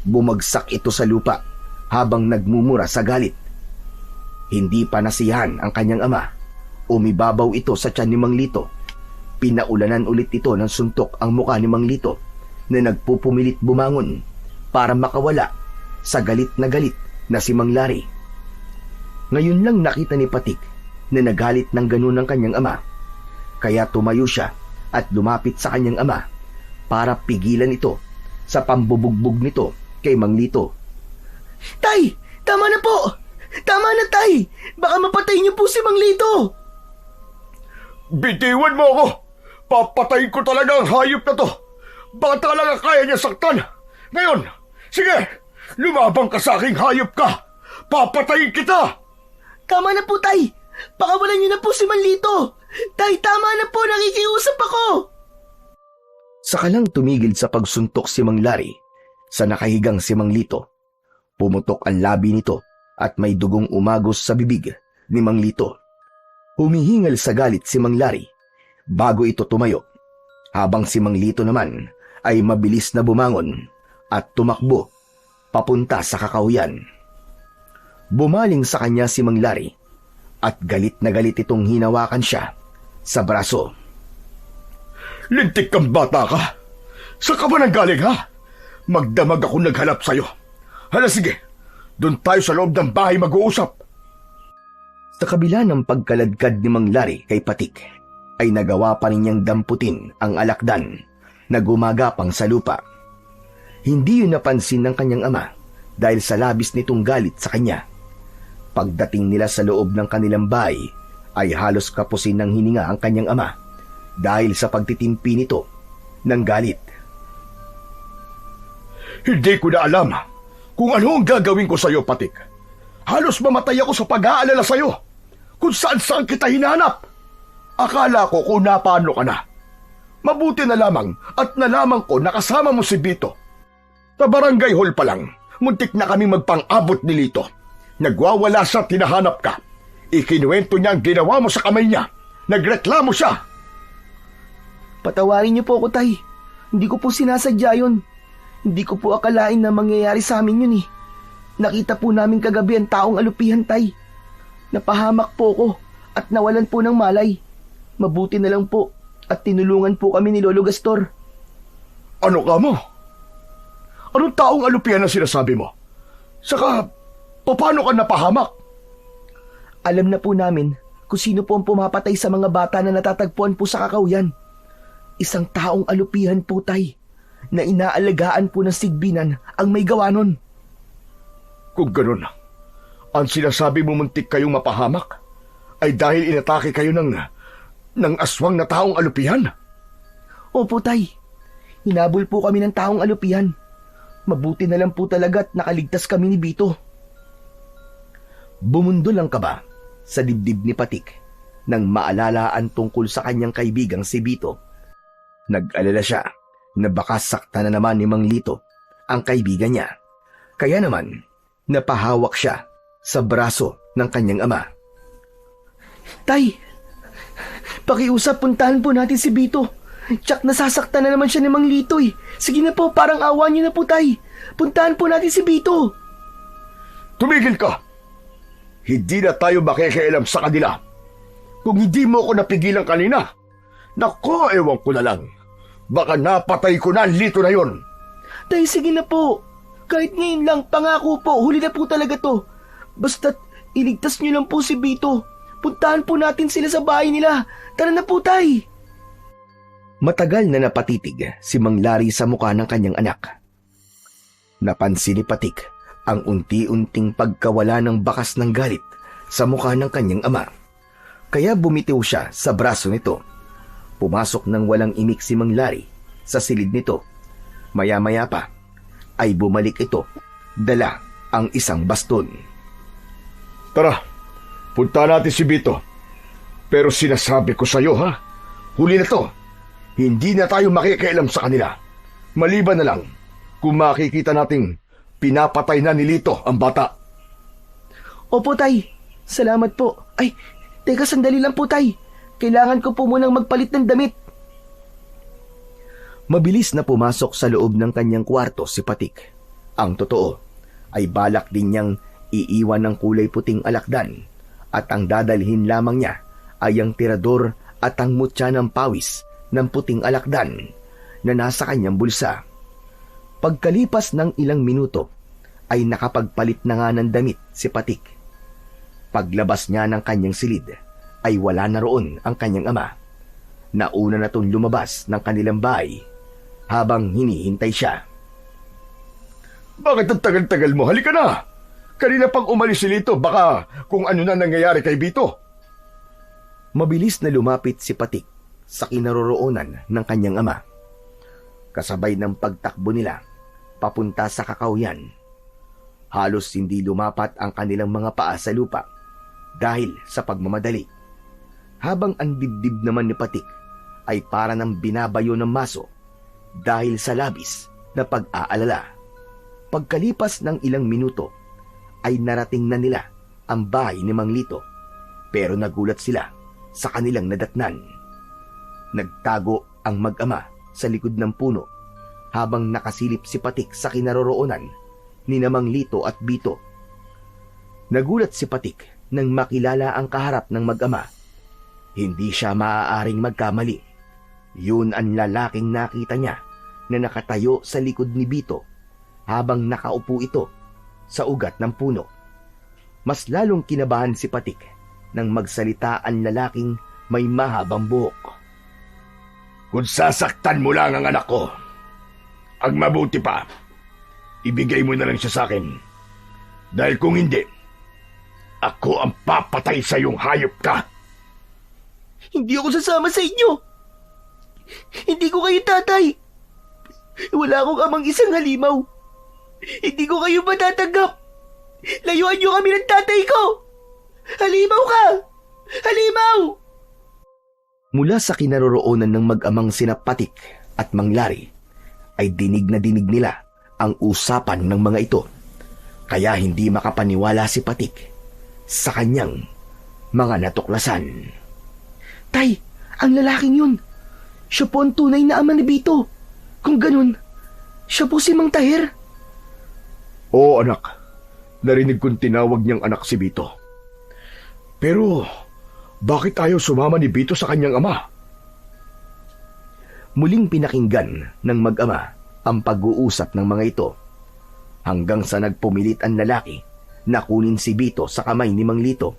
Bumagsak ito sa lupa habang nagmumura sa galit. Hindi pa nasiyahan ang kanyang ama. Umibabaw ito sa tiyan ni Mang Lito. Pinaulanan ulit ito ng suntok ang muka ni Mang Lito na nagpupumilit bumangon para makawala sa galit na si Mang Lari. Ngayon lang nakita ni Patik na nagalit ng ganun ang kanyang ama. Kaya tumayo siya at lumapit sa kanyang ama para pigilan ito sa pambubugbog nito kay Mang Lito. Tay! Tama na po! Tama na, Tay! Baka mapatay niyo po si Mang Lito! Bitiwan mo ako! Papatayin ko talaga ang hayop na to! Baka talaga kaya niya saktan! Ngayon, sige! Lumabang ka sa aking hayop ka! Papatayin kita! Tama na po, Tay! Pakawalan niyo na po si Mang Lito! Tay, tama na po! Nakikiusap ako! Saka lang tumigil sa pagsuntok si Mang Lari sa nakahigang si Mang Lito. Pumutok ang labi nito at may dugong umagos sa bibig ni Mang Lito. Humihingal sa galit si Mang Lari bago ito tumayo, habang si Mang Lito naman ay mabilis na bumangon at tumakbo papunta sa kakahuyan. Bumaling sa kanya si Mang Lari at galit na galit itong hinawakan siya sa braso. Lintik kang bata ka! Saan ka ba nanggaling, ha? Magdamag ako naghanap sa'yo. Hala, sige, doon tayo sa loob ng bahay mag-uusap. Sa kabila ng pagkaladkad ni Mang Lari kay Patik, ay nagawa pa rin niyang damputin ang alakdan na gumagapang sa lupa. Hindi yun napansin ng kanyang ama dahil sa labis nitong galit sa kanya. Pagdating nila sa loob ng kanilang bahay, ay halos kapusin ng hininga ang kanyang ama dahil sa pagtitimpi nito ng galit. Hindi ko na alam kung ano ang gagawin ko sa'yo, Patik. Halos mamatay ako sa pag-aalala sa'yo kung saan-saan kita hinanap. Akala ko kung napano ka na. Mabuti na lamang at nalaman ko nakasama mo si Bito. Sa barangay hall pa lang, muntik na kami magpang-abot ni Lito. Nagwawala siya, tinahanap ka. Ikinuwento niya ang ginawa mo sa kamay niya. Nagreklamo siya. Patawarin niyo po ako, Tay. Hindi ko po sinasadya yun. Hindi ko po akalain na mangyayari sa amin yun eh. Nakita po namin kagabi ang taong alupihan, Tay. Napahamak po ko at nawalan po ng malay. Mabuti na lang po at tinulungan po kami ni Lolo Gastor. Ano ka mo? Anong taong alupihan na sinasabi mo? Saka, paano ka napahamak? Alam na po namin kung sino po ang pumapatay sa mga bata na natatagpuan po sa kakahuyan. Isang taong alupihan po, Tay, na inaalagaan po ng sigbinan ang may gawa nun. Kung ganun, ang sinasabi mo muntik kayong mapahamak ay dahil inatake kayo ng aswang na taong alupihan? Opo, Tay. Hinabol po kami ng taong alupihan. Mabuti na lang po talaga at nakaligtas kami ni Bito. Bumundol ang kaba sa dibdib ni Patik nang maalala ang tungkol sa kanyang kaibigang si Bito. Nag-alala siya na baka sakta na naman ni Mang Lito ang kaibigan niya. Kaya naman, napahawak siya sa braso ng kanyang ama. Tay, pakiusap, puntahan po natin si Bito. Tsak nasasaktan na naman siya ni Mang Lito eh. Sige na po, parang awa niyo na po, Tay. Puntahan po natin si Bito. Tumigil ka! Hindi na tayo makikialam sa kanila. Kung hindi mo ako napigilan kanina, naku, ewan ko na lang. Baka napatay ko na ang Lito na yon. Tay, sige na po. Kahit ngayon lang, pangako po, huli na po talaga to. Basta't iligtas niyo lang po si Bito. Puntahan po natin sila sa bahay nila. Tara na po, Tay. Matagal na napatitig si Mang Lari sa mukha ng kanyang anak. Napansin ni Patik ang unti-unting pagkawala ng bakas ng galit sa mukha ng kanyang ama. Kaya bumitiw siya sa braso nito. Pumasok ng walang imik si Mang Lari sa silid nito. Maya-maya pa ay bumalik ito, dala ang isang baston. Tara, punta natin si Bito. Pero sinasabi ko sa'yo, ha? Huli na to. Hindi na tayo makikialam sa kanila. Maliban na lang kung makikita nating pinapatay na ni Lito ang bata. Opo, Tay. Salamat po. Ay, teka, sandali lang po, Tay. Kailangan ko po munang magpalit ng damit. Mabilis na pumasok sa loob ng kanyang kwarto si Patik. Ang totoo ay balak din niyang iiwan ng kulay puting alakdan at ang dadalhin lamang niya ay ang tirador at ang mutya ng pawis ng puting alakdan na nasa kanyang bulsa. Pagkalipas ng ilang minuto ay nakapagpalit na nga ng damit si Patik. Paglabas niya ng kanyang silid ay wala na roon ang kanyang ama. Nauna na itong lumabas ng kanilang bahay habang hinihintay siya. Bakit ang tagal-tagal mo? Halika na! Kanina pang umalis si Lito, baka kung ano na nangyayari kay Bito. Mabilis na lumapit si Patik sa kinaroroonan ng kanyang ama. Kasabay ng pagtakbo nila papunta sa kakawyan. Halos hindi lumapat ang kanilang mga paa sa lupa dahil sa pagmamadali. Habang ang dibdib naman ni Patik ay para ng binabayo ng maso dahil sa labis na pag-aalala. Pagkalipas ng ilang minuto ay narating na nila ang bahay ni Mang Lito, pero nagulat sila sa kanilang nadatnan. Nagtago ang mag-ama sa likod ng puno habang nakasilip si Patik sa kinaroroonan ni Mang Lito at Bito. Nagulat si Patik nang makilala ang kaharap ng mag-ama. Hindi siya maaaring magkamali. Yun ang lalaking nakita niya na nakatayo sa likod ni Bito habang nakaupo ito sa ugat ng puno. Mas lalong kinabahan si Patik nang magsalita ang lalaking may mahabang buhok. Kung sasaktan mo lang ang anak ko, ang mabuti pa, ibigay mo na lang siya sa akin. Dahil kung hindi, ako ang papatay sa iyong hayop ka. Hindi ako sasama sa inyo. Hindi ko kayo tatay. Wala akong amang isang halimaw. Hindi ko kayo matatanggap. Layuan niyo kami ng tatay ko. Halimaw ka! Halimaw! Mula sa kinaroroonan ng mag-amang sina Patik at Mang Lari ay dinig na dinig nila ang usapan ng mga ito. Kaya hindi makapaniwala si Patik sa kanyang mga natuklasan. Tay, ang lalaking yun. Siya po ang tunay na ama ni Bito. Kung ganun, siya po si Mang Tahir. Oo anak, narinig kong tinawag niyang anak si Bito. Pero bakit ayaw sumama ni Bito sa kanyang ama? Muling pinakinggan ng mag-ama ang pag-uusap ng mga ito hanggang sa nagpumilit ang lalaki na kunin si Bito sa kamay ni Mang Lito.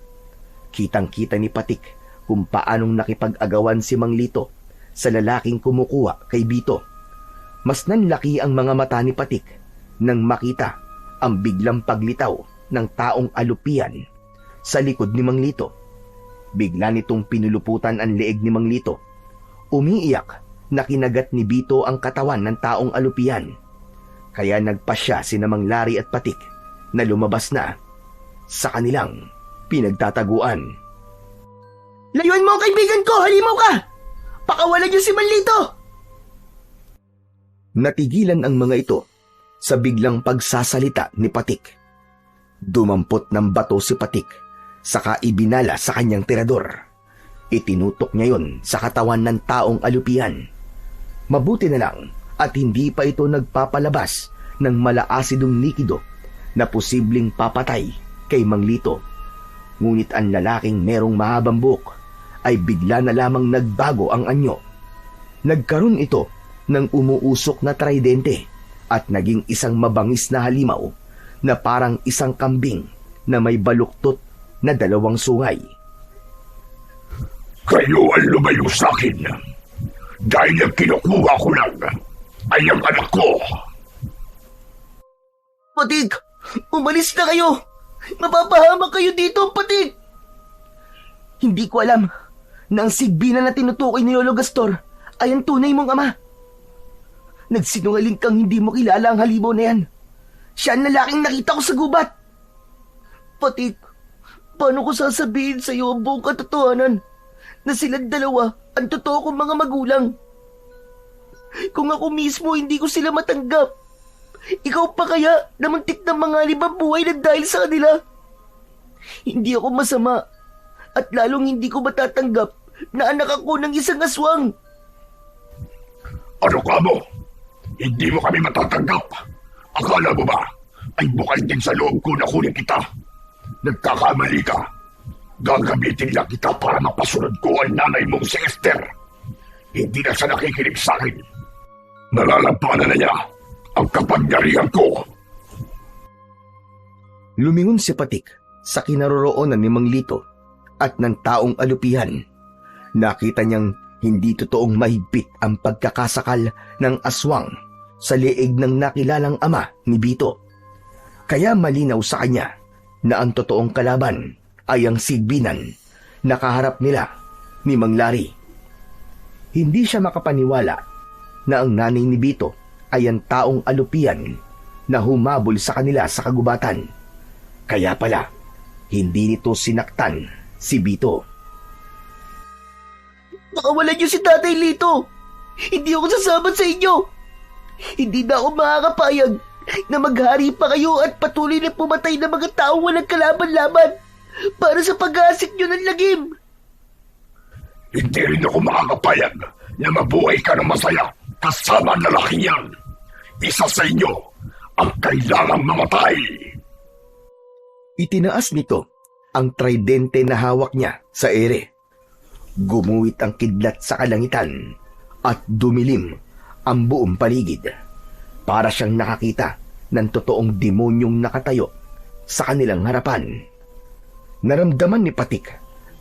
Kitang-kita ni Patik kung paanong nakipag-agawan si Mang Lito sa lalaking kumukuha kay Bito. Mas nanlaki ang mga mata ni Patik nang makita ang biglang paglitaw ng taong alupian sa likod ni Mang Lito. Bigla nitong pinuluputan ang leeg ni Mang Lito. Umiiyak na kinagat ni Bito ang katawan ng taong alupian. Kaya nagpasya sina Mang Lari at Patik na lumabas na sa kanilang pinagtataguan. Layuan mo ang kaibigan ko! Halimaw ka! Pakawalan niyo si Manlito! Natigilan ang mga ito sa biglang pagsasalita ni Patik. Dumampot ng bato si Patik, saka ibinala sa kanyang tirador. Itinutok niya yon sa katawan ng taong alupian. Mabuti na lang at hindi pa ito nagpapalabas ng malaasidong likido na posibleng papatay kay Mang Lito. Ngunit ang lalaking merong mahabang buhok ay bigla na lamang nagbago ang anyo. Nagkaroon ito ng umuusok na tridente at naging isang mabangis na halimaw na parang isang kambing na may baluktot na 2 sungay. Kayo ang lumayo sa akin dahil ang kinukuha ko lang ay ang anak ko. Patik! Umalis na kayo! Mapapahamak kayo dito, Patik! Hindi ko alam na ang sigbina na tinutukoy ni Lolo Gastor ay ang tunay mong ama. Nagsinungaling kang hindi mo kilala ang halimaw na yan. Siya ang lalaking nakita ko sa gubat. Patik, paano ko sasabihin sa iyo ang buong katotohanan na silang dalawa ang totoo kong mga magulang? Kung ako mismo hindi ko sila matanggap, ikaw pa kaya na muntik ng mga libang buhay na dahil sa kanila? Hindi ako masama. At lalong hindi ko matatanggap na anak ako ng isang aswang. Ano ka mo? Hindi mo kami matatanggap. Akala mo ba ay bukal din sa loob ko na kunin kita? Nagkakamali ka. Gagamitin lang kita para mapasunod ko ang nanay mong si Esther. Hindi na siya nakikinig sa akin. Nalalampanan na niya ang kapangyarihan ko. Lumingon si Patik sa kinaroroonan ni Mang Lito at ng taong alupihan. Nakita niyang hindi totoong mahigpit ang pagkakasakal ng aswang sa leeg ng nakilalang ama ni Bito. Kaya malinaw sa kanya na ang totoong kalaban ay ang sigbinan na kaharap nila ni Mang Lari. Hindi siya makapaniwala na ang nanay ni Bito ay ang taong alupian na humabol sa kanila sa kagubatan. Kaya pala, hindi nito sinaktan si Bito. Pakawalan niyo si Tatay Lito. Hindi ako sasama sa inyo. Hindi na ako makakapayag na maghari pa kayo at patuloy na pumatay ng mga taong walang kalaban-laban para sa pag-aasik niyo ng lagim. Hindi rin ako makakapayag na mabuhay ka ng masaya kasama ang lalaking yan. Isa sa inyo ang kailangang mamatay. Itinaas nito ang tridente na hawak niya sa ere. Gumuhit ang kidlat sa kalangitan at dumilim ang buong paligid. Para siyang nakakita ng totoong demonyong nakatayo sa kanilang harapan. Naramdaman ni Patik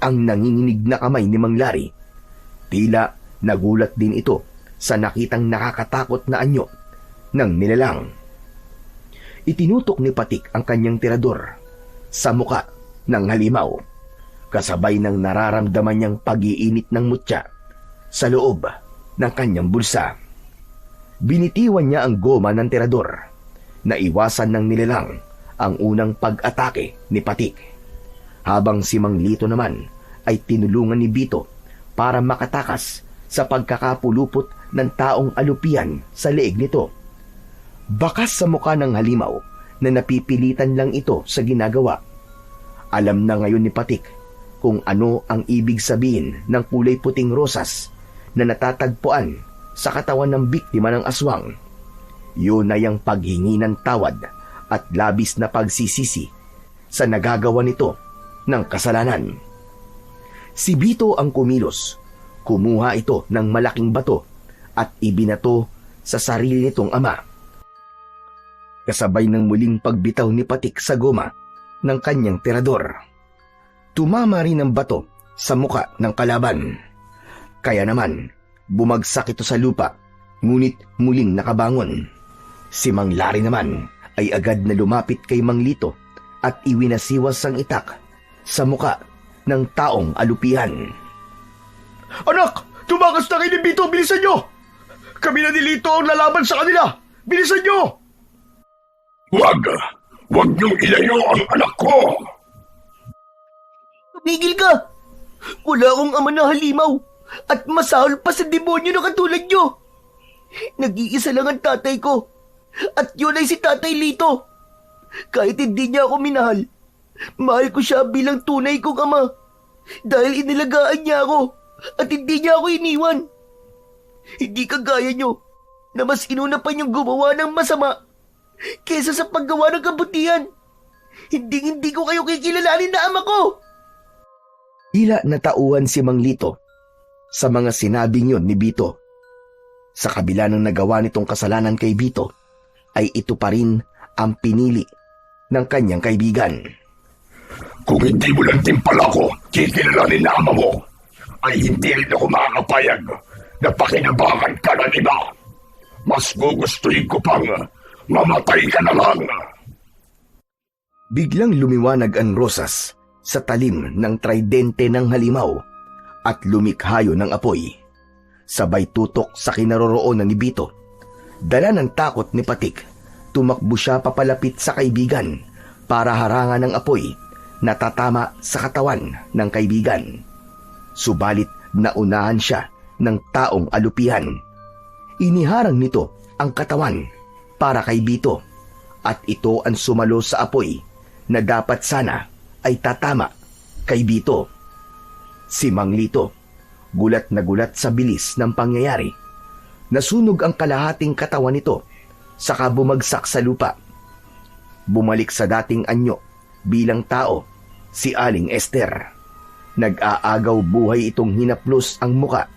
ang nanginginig na kamay ni Mang Lari. Tila nagulat din ito sa nakitang nakakatakot na anyo ng nilalang. Itinutok ni Patik ang kanyang tirador sa muka ng halimaw, kasabay ng nararamdaman niyang pag-iinit ng mutya sa loob ng kanyang bulsa. Binitiwan niya ang goma ng tirador. Naiwasan ng nilalang ang unang pag-atake ni Patik. Habang si Mang Lito naman ay tinulungan ni Bito para makatakas sa pagkakapulupot ng taong alupian sa leeg nito. Bakas sa muka ng halimaw na napipilitan lang ito sa ginagawa. Alam na ngayon ni Patik kung ano ang ibig sabihin ng kulay puting rosas na natatagpuan sa katawan ng biktima ng aswang. Yun ay ang paghingi ng tawad at labis na pagsisisi sa nagagawa nito ng kasalanan. Si Bito ang kumilos. Kumuha ito ng malaking bato at ibinato sa sarili nitong ama. Kasabay ng muling pagbitaw ni Patik sa goma ng kanyang tirador. Tumama rin ang bato sa muka ng kalaban. Kaya naman, bumagsak ito sa lupa, ngunit muling nakabangon. Si Mang Lari naman ay agad na lumapit kay Mang Lito at iwinasiwas ang itak sa muka ng taong alupihan. Anak! Tumakas na kayo ni Bito! Bilisan nyo! Kami na ni Lito ang lalaban sa kanila! Bilisan nyo! Wag! Wag niyong ilayo ang anak ko! Tumigil ka! Wala akong ama na halimaw at masahol pa sa demonyo na katulad nyo. Nag-iisa lang ang tatay ko at yun ay si Tatay Lito. Kahit hindi niya ako minahal, mahal ko siya bilang tunay kong ama dahil inilagaan niya ako at hindi niya ako iniwan. Hindi kagaya nyo na mas inuna pa niyong gumawa ng masama kesa sa paggawa ng kabutihan. Hindi ko kayo kikilalanin na ama ko. Tila natauhan si Mang Lito sa mga sinabing yun ni Bito. Sa kabila ng nagawa nitong kasalanan kay Bito, ay ito pa rin ang pinili ng kanyang kaibigan. Kung hindi mo lang timpala ko, kikilalanin na ama mo, ay hindi rin ako makakapayag na pakinabangan ka ng iba. Mas gugustuhin ko pang mamatay ka na lang. Biglang lumiwanag ang rosas sa talim ng tridente ng halimaw at lumikhayo ng apoy. Sabay tutok sa kinaroroonan ni Bito. Dala ng takot ni Patik, tumakbo siya papalapit sa kaibigan para harangan ng apoy na tatama sa katawan ng kaibigan. Subalit naunahan siya ng taong alupihan. Iniharang nito ang katawan para kay Bito at ito ang sumalo sa apoy na dapat sana ay tatama kay Bito. Si Mang Lito, gulat na gulat sa bilis ng pangyayari. Nasunog ang kalahating katawan nito, saka bumagsak sa lupa. Bumalik sa dating anyo bilang tao si Aling Esther. Nag-aagaw buhay itong hinaplos ang muka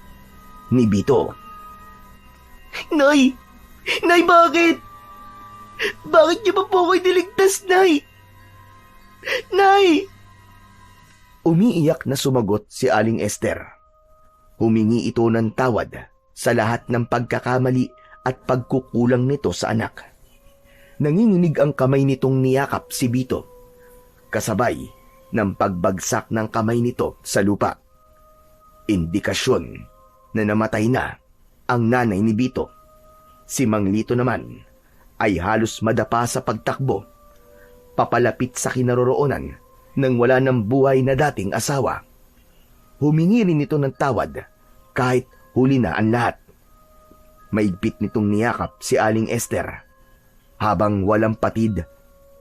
ni Bito. Nay! Nay, bakit? Bakit niyo ba po ako'y niligtas, Nay? Nay! Umiiyak na sumagot si Aling Esther. Humingi ito ng tawad sa lahat ng pagkakamali at pagkukulang nito sa anak. Nanginginig ang kamay nitong niyakap si Bito, kasabay ng pagbagsak ng kamay nito sa lupa. Indikasyon na namatay na ang nanay ni Bito. Si Mang Lito naman ay halos madapa sa pagtakbo, papalapit sa kinaroroonan ng wala ng buhay na dating asawa. Humingi rin ito ng tawad kahit huli na ang lahat. Maigpit nitong niyakap si Aling Esther habang walang patid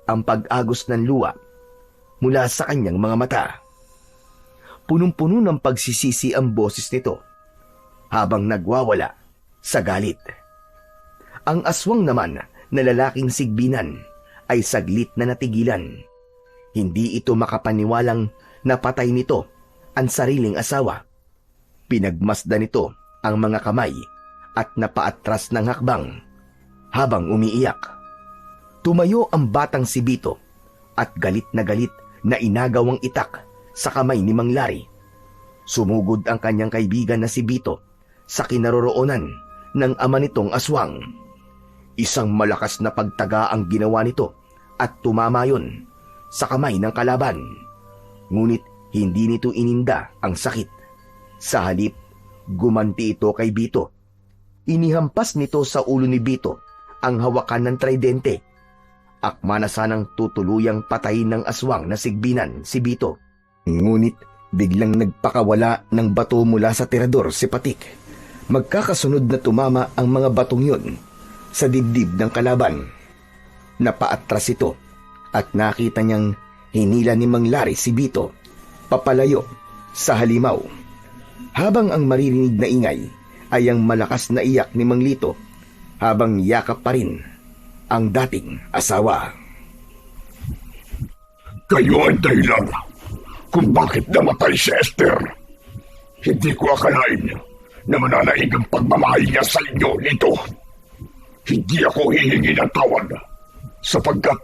ang pag-agos ng luha mula sa kanyang mga mata. Punong-puno ng pagsisisi ang boses nito habang nagwawala sa galit. Ang aswang naman na lalaking sigbinan ay saglit na natigilan. Hindi ito makapaniwalang napatay nito ang sariling asawa. Pinagmasdan nito ang mga kamay at napaatras ng hakbang habang umiiyak. Tumayo ang batang si Bito at galit na inagaw ang itak sa kamay ni Mang Lari. Sumugod ang kanyang kaibigan na si Bito sa kinaroroonan ng ama nitong aswang. Isang malakas na pagtaga ang ginawa nito at tumama yun sa kamay ng kalaban. Ngunit hindi nito ininda ang sakit. Sa halip, gumanti ito kay Bito. Inihampas nito sa ulo ni Bito ang hawakan ng tridente. Akma na sanang tutuluyang patayin ng aswang na sigbinan si Bito. Ngunit biglang nagpakawala ng bato mula sa tirador si Patik. Magkakasunod na tumama ang mga batong yun sa dibdib ng kalaban. Napaatras ito at nakita niyang hinila ni Mang Lari si Bito papalayo sa halimaw. Habang ang maririnig na ingay ay ang malakas na iyak ni Mang Lito habang yakap pa rin ang dating asawa. Kayo ang dahilan kung bakit namatay si Esther. Hindi ko akalain na mananaig ang pagmamahal niya sa inyo nito. Hindi ako hihingi ng tawad sapagkat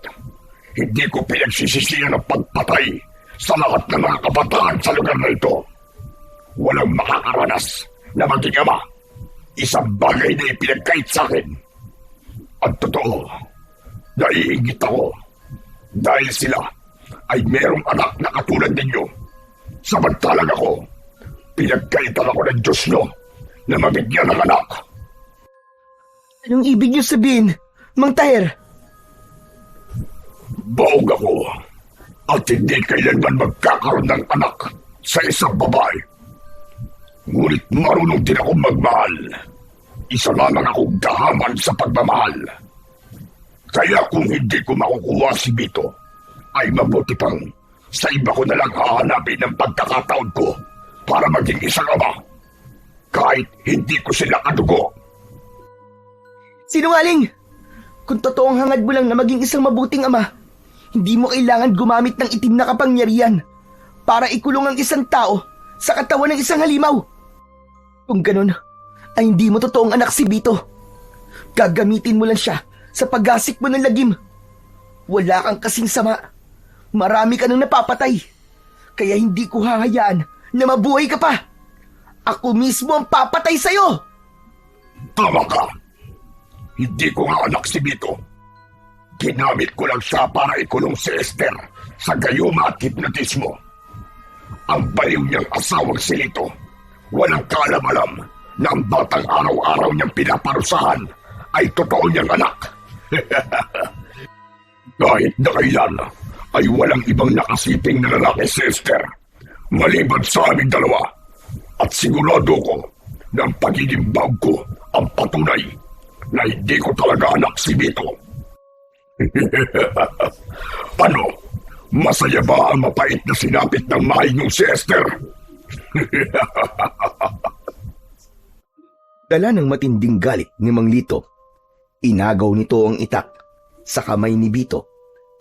hindi ko pinagsisisihan ang pagpatay sa lahat ng mga kabataan sa lugar na ito. Walang makakaranas na maging ama. Isang bagay na ipinagkait sa akin. Ang totoo, naiingit ako dahil sila ay merong anak na katulad ninyo. Samantalang ako, pinagkaitan ako ng Diyos nyo na mabigyan ng anak. Anong ibig niyo sabihin, Mang Taher? Baog ako at hindi kailanman magkakaroon ng anak sa isang babae. Ngunit marunong din akong magmahal. Isa lamang akong gahaman sa pagmamahal. Kaya kung hindi ko makukuha si Bito, ay mabuti pang sa iba ko na lang hahanapin ng pagkakataon ko para maging isang ama. Kahit hindi ko sila kadugo. Sinungaling! Kung totoong hangad mo lang na maging isang mabuting ama, hindi mo kailangan gumamit ng itim na kapangyarihan para ikulong ang isang tao sa katawan ng isang halimaw. Kung ganun, ay hindi mo totoong anak si Bito. Gagamitin mo lang siya sa paggasik mo ng lagim. Wala kang kasing sama. Marami ka nang napapatay. Kaya hindi ko hahayaan na mabuhay ka pa. Ako mismo ang papatay sa'yo. Tama ka. Hindi ko nga anak si Bito. Ginamit ko lang siya para ikulong si Esther sa gayuma at hipnotismo. Ang baliw niyang asawang si Lito, walang kaalam-alam na ang batang araw-araw niyang pinaparusahan ay totoo niyang anak. Kahit na kailan ay walang ibang nakasiping na lalaki si Esther maliban sa aming dalawa. At sigurado ko na ang pagiging bawg ko ang patunay na hindi ko talaga anak si Bito. Ano? Masaya ba ang mapait na sinapit ng mahingong si Esther? Dala ng matinding galit ni Mang Lito, inagaw nito ang itak sa kamay ni Bito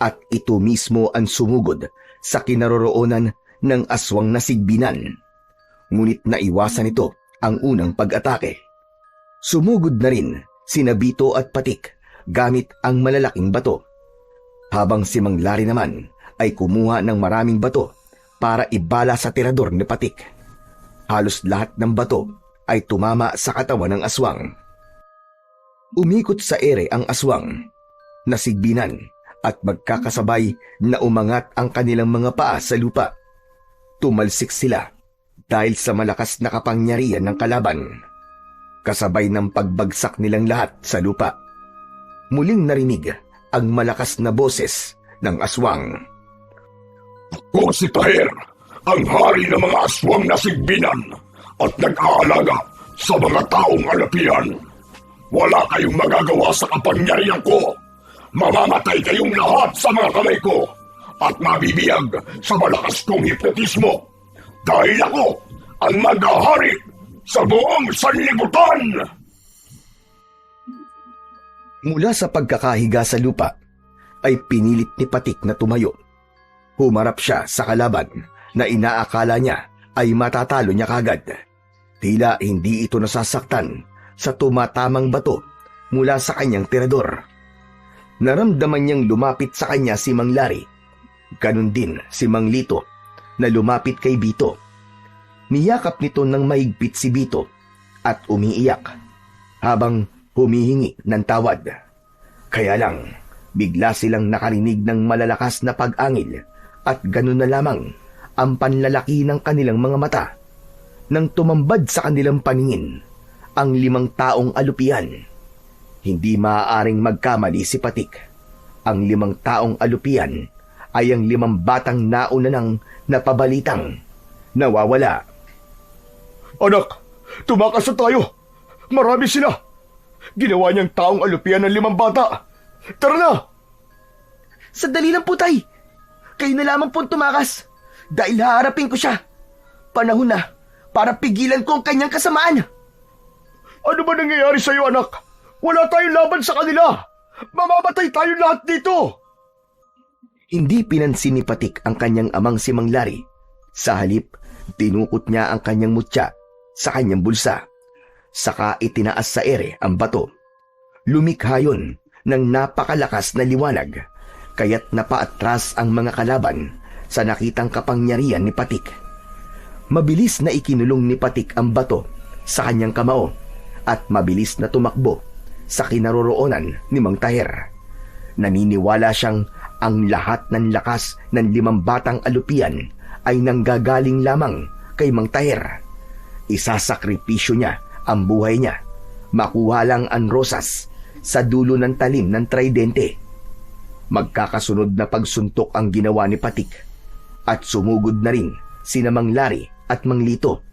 at ito mismo ang sumugod sa kinaroroonan ng aswang na sigbinan. Ngunit naiwasan ito ang unang pag-atake. Sumugod na rin sina Bito at Patik gamit ang malalaking bato, habang si Mang Lari naman ay kumuha ng maraming bato para ibala sa tirador ni Patik. Halos lahat ng bato ay tumama sa katawan ng aswang. Umikot sa ere ang aswang, nasigbinan at magkakasabay na umangat ang kanilang mga paa sa lupa. Tumalsik sila dahil sa malakas na kapangyarihan ng kalaban, kasabay ng pagbagsak nilang lahat sa lupa. Muling narinig ang malakas na boses ng aswang. Ako si Taher, ang hari ng mga aswang na sigbinan at nag-aalaga sa mga taong alapihan. Wala kayong magagawa sa kapangyarihan ko. Mamamatay kayong lahat sa mga kamay ko at mabibiyag sa malakas kong hipnotismo dahil ako ang mag-ahari sa buong sanlibutan. Mula sa pagkakahiga sa lupa, ay pinilit ni Patik na tumayo. Humarap siya sa kalaban na inaakala niya ay matatalo niya kagad. Tila hindi ito nasasaktan sa tumatamang bato mula sa kanyang tirador. Naramdaman niyang lumapit sa kanya si Mang Lari. Ganon din si Mang Lito na lumapit kay Bito. Niyakap nito ng mahigpit si Bito at umiiyak habang humihingi ng tawad. Kaya lang, bigla silang nakarinig ng malalakas na pag-angil at ganun na lamang ang panlalaki ng kanilang mga mata nang tumambad sa kanilang paningin ang 5 taong alupian. Hindi maaaring magkamali si Patik. Ang 5 taong alupian ay ang 5 batang nauna nang napabalitang nawawala. Anak, tumakas na tayo. Marami sila. Ginawa niyang taong alupian ng 5 bata. Tara na! Sandali lang po, Tay. Kayo na lamang po tumakas dahil haharapin ko siya. Panahon na para pigilan ko ang kanyang kasamaan. Ano ba nangyayari sa iyo, anak? Wala tayong laban sa kanila. Mamamatay tayo lahat dito. Hindi pinansin ni Patik ang kanyang amang si Mang Lari. Sa halip, tinukot niya ang kanyang mutya sa kanyang bulsa. Saka itinaas sa ere ang bato. Lumikha yun ng napakalakas na liwanag, kaya't napaatras ang mga kalaban sa nakitang kapangyarihan ni Patik. Mabilis na ikinulong ni Patik ang bato sa kanyang kamao at mabilis na tumakbo sa kinaroroonan ni Mang Taher. Naniniwala siyang ang lahat ng lakas ng 5 batang alupian ay nanggagaling lamang kay Mang Taher. Isasakripisyo niya ang buhay niya, makuha lang ang rosas sa dulo ng talim ng tridente. Magkakasunod na pagsuntok ang ginawa ni Patik at sumugod na rin sina Mang Lari at Mang Lito.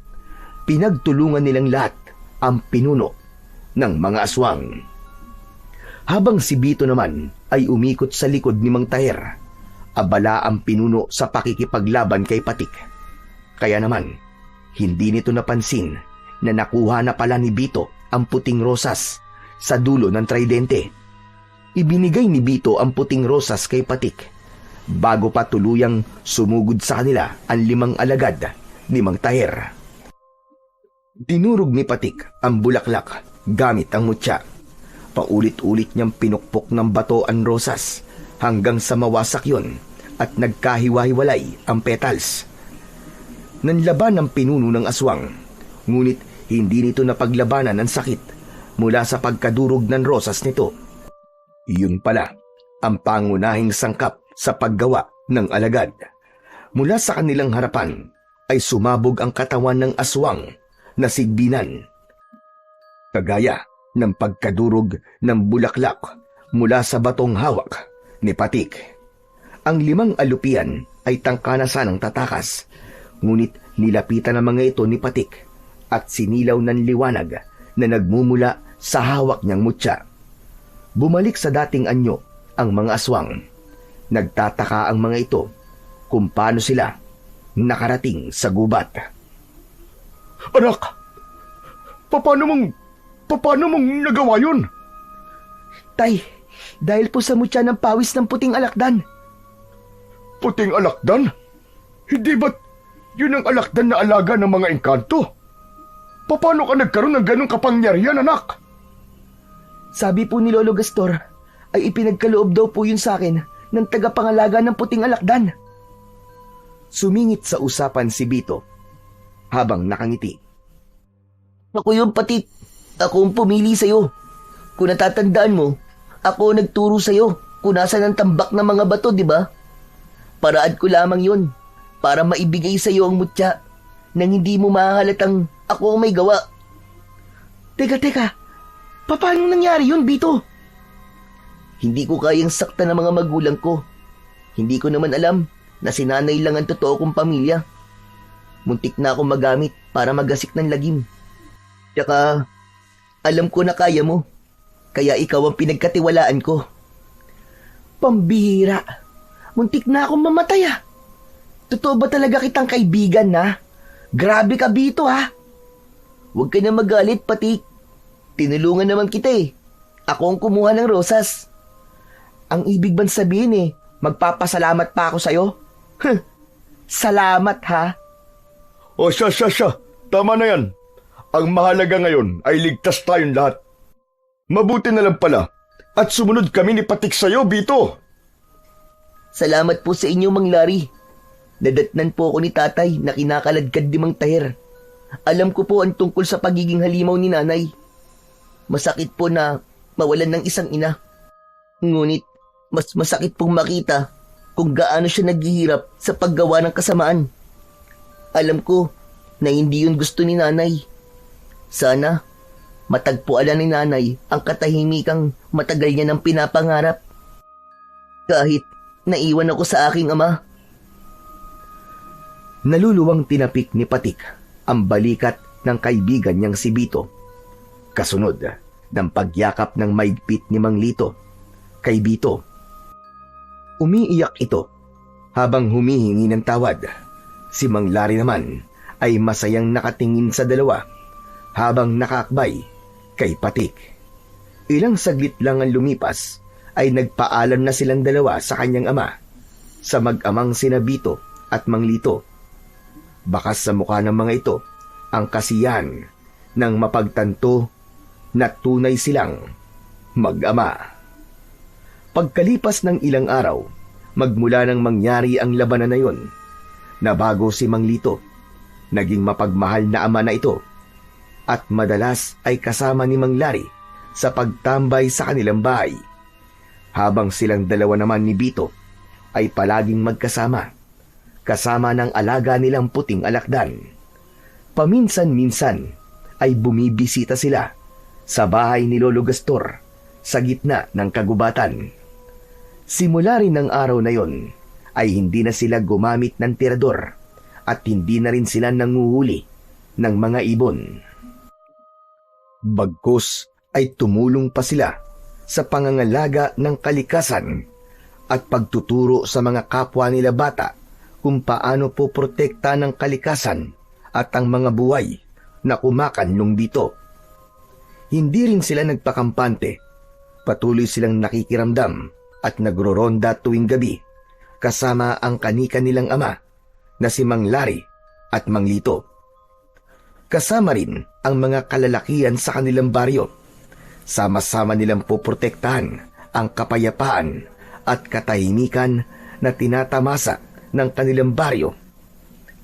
Pinagtulungan nilang lahat ang pinuno ng mga aswang. Habang si Bito naman ay umikot sa likod ni Mang Taher, abala ang pinuno sa pakikipaglaban kay Patik. Kaya naman, hindi nito napansin na nakuha na pala ni Bito ang puting rosas sa dulo ng tridente. Ibinigay ni Bito ang puting rosas kay Patik bago pa tuluyang sumugod sa kanila ang 5 alagad ni Mang Taher. Dinurog ni Patik ang bulaklak gamit ang mutya. Paulit-ulit niyang pinukpok ng bato ang rosas hanggang sa mawasak yon at nagkahiwa-hiwalay ang petals. Nanlaban ang pinuno ng aswang, ngunit hindi nito napaglabanan ng sakit mula sa pagkadurog ng rosas nito. Iyon pala ang pangunahing sangkap sa paggawa ng alagad. Mula sa kanilang harapan ay sumabog ang katawan ng aswang na sigbinan. Kagaya ng pagkadurog ng bulaklak mula sa batong hawak ni Patik. Ang 5 alupian ay tangka na sanang tatakas, ngunit nilapitan ng mga ito ni Patik at sinilaw ng liwanag na nagmumula sa hawak niyang mutya. Bumalik sa dating anyo ang mga aswang. Nagtataka ang mga ito kung paano sila nakarating sa gubat. Anak, paano mong nagawa yun? Tay, dahil po sa mutya ng pawis ng puting alakdan. Puting alakdan? Hindi ba't yun ang alakdan na alaga ng mga engkanto? Paano ka nagkaroon ng ganong kapangyarihan, anak? Sabi po ni Lolo Gastor, ay ipinagkaloob daw po yun sa akin ng tagapangalaga ng puting alakdan. Sumingit sa usapan si Bito habang nakangiti. Ako yun, Patik. Ako ang pumili sa'yo. Kung natatandaan mo, ako ang nagturo sa'yo kung nasan ang tambak ng mga bato, di ba? Paraan ko lamang yun para maibigay sa'yo ang mutya nang hindi mo mahahalatang ako ang may gawa. Teka, paano nangyari yun, Bito? Hindi ko kayang sakta ng mga magulang ko. Hindi ko naman alam na si nanay lang ang totoo kong pamilya. Muntik na akong magamit para magasik ng lagim. Tsaka, alam ko na kaya mo. Kaya ikaw ang pinagkatiwalaan ko. Pambihira. Muntik na akong mamatay ah. Totoo ba talaga kitang kaibigan na? Grabe ka, Bito ha. Huwag ka na magalit, Patik. Tinulungan naman kita eh. Ako ang kumuha ng rosas. Ang ibig bang sabihin magpapasalamat pa ako sa'yo? Salamat ha. O siya. Tama na yan. Ang mahalaga ngayon ay ligtas tayong lahat. Mabuti na lang pala at sumunod kami ni Patik sa'yo, Bito. Salamat po sa inyo, Mang Larry. Nadatnan po ako ni tatay na kinakaladkad ni Mang Taher. Alam ko po ang tungkol sa pagiging halimaw ni nanay. Masakit po na mawalan ng isang ina. Ngunit, mas masakit pong makita kung gaano siya naghihirap sa paggawa ng kasamaan. Alam ko na hindi yun gusto ni nanay. Sana, matagpuan ni nanay ang katahimikang matagal niya ng pinapangarap. Kahit naiwan ako sa aking ama. Naluluwang tinapik ni Patik ang balikat ng kaibigan niyang si Bito. Kasunod ng pagyakap ng maigpit ni Mang Lito kay Bito. Umiiyak ito habang humihingi ng tawad. Si Mang Larry naman ay masayang nakatingin sa dalawa habang nakaakbay kay Patik. Ilang saglit lang ang lumipas ay nagpaalam na silang dalawa sa kanyang ama, sa mag-amang sina Bito at Mang Lito. Bakas sa mukha ng mga ito ang kasiyahan ng mapagtanto na tunay silang mag-ama. Pagkalipas ng ilang araw, magmula nang mangyari ang labanan na yon, nabago si Mang Lito. Naging mapagmahal na ama na ito at madalas ay kasama ni Mang Larry sa pagtambay sa kanilang bahay. Habang silang dalawa naman ni Bito ay palaging magkasama, kasama ng alaga nilang puting alakdan. Paminsan-minsan ay bumibisita sila sa bahay ni Lolo Gastor sa gitna ng kagubatan. Simula rin ng araw na yon ay hindi na sila gumamit ng tirador at hindi na rin sila nanguhuli ng mga ibon. Bagkus ay tumulong pa sila sa pangangalaga ng kalikasan at pagtuturo sa mga kapwa nila bata kung paano po protekta ng kalikasan at ang mga buhay na kumakanlong dito. Hindi rin sila nagpakampante. Patuloy silang nakikiramdam at nagroronda tuwing gabi kasama ang kanika nilang ama na si Mang Larry at Mang Lito. Kasama rin ang mga kalalakihan sa kanilang baryo. Sama-sama nilang poprotektahan ang kapayapaan at katahimikan na tinatamasa ng kanilang baryo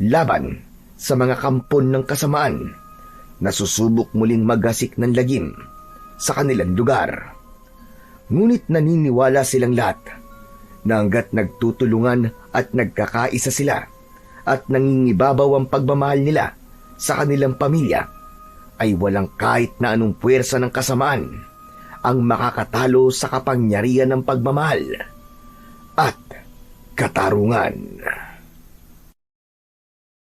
laban sa mga kampon ng kasamaan na susubok muling magasik ng lagim sa kanilang lugar. Ngunit naniniwala silang lahat na hanggat nagtutulungan at nagkakaisa sila at nangingibabaw ang pagmamahal nila sa kanilang pamilya, ay walang kahit na anong puwersa ng kasamaan ang makakatalo sa kapangyarihan ng pagmamahal at katarungan.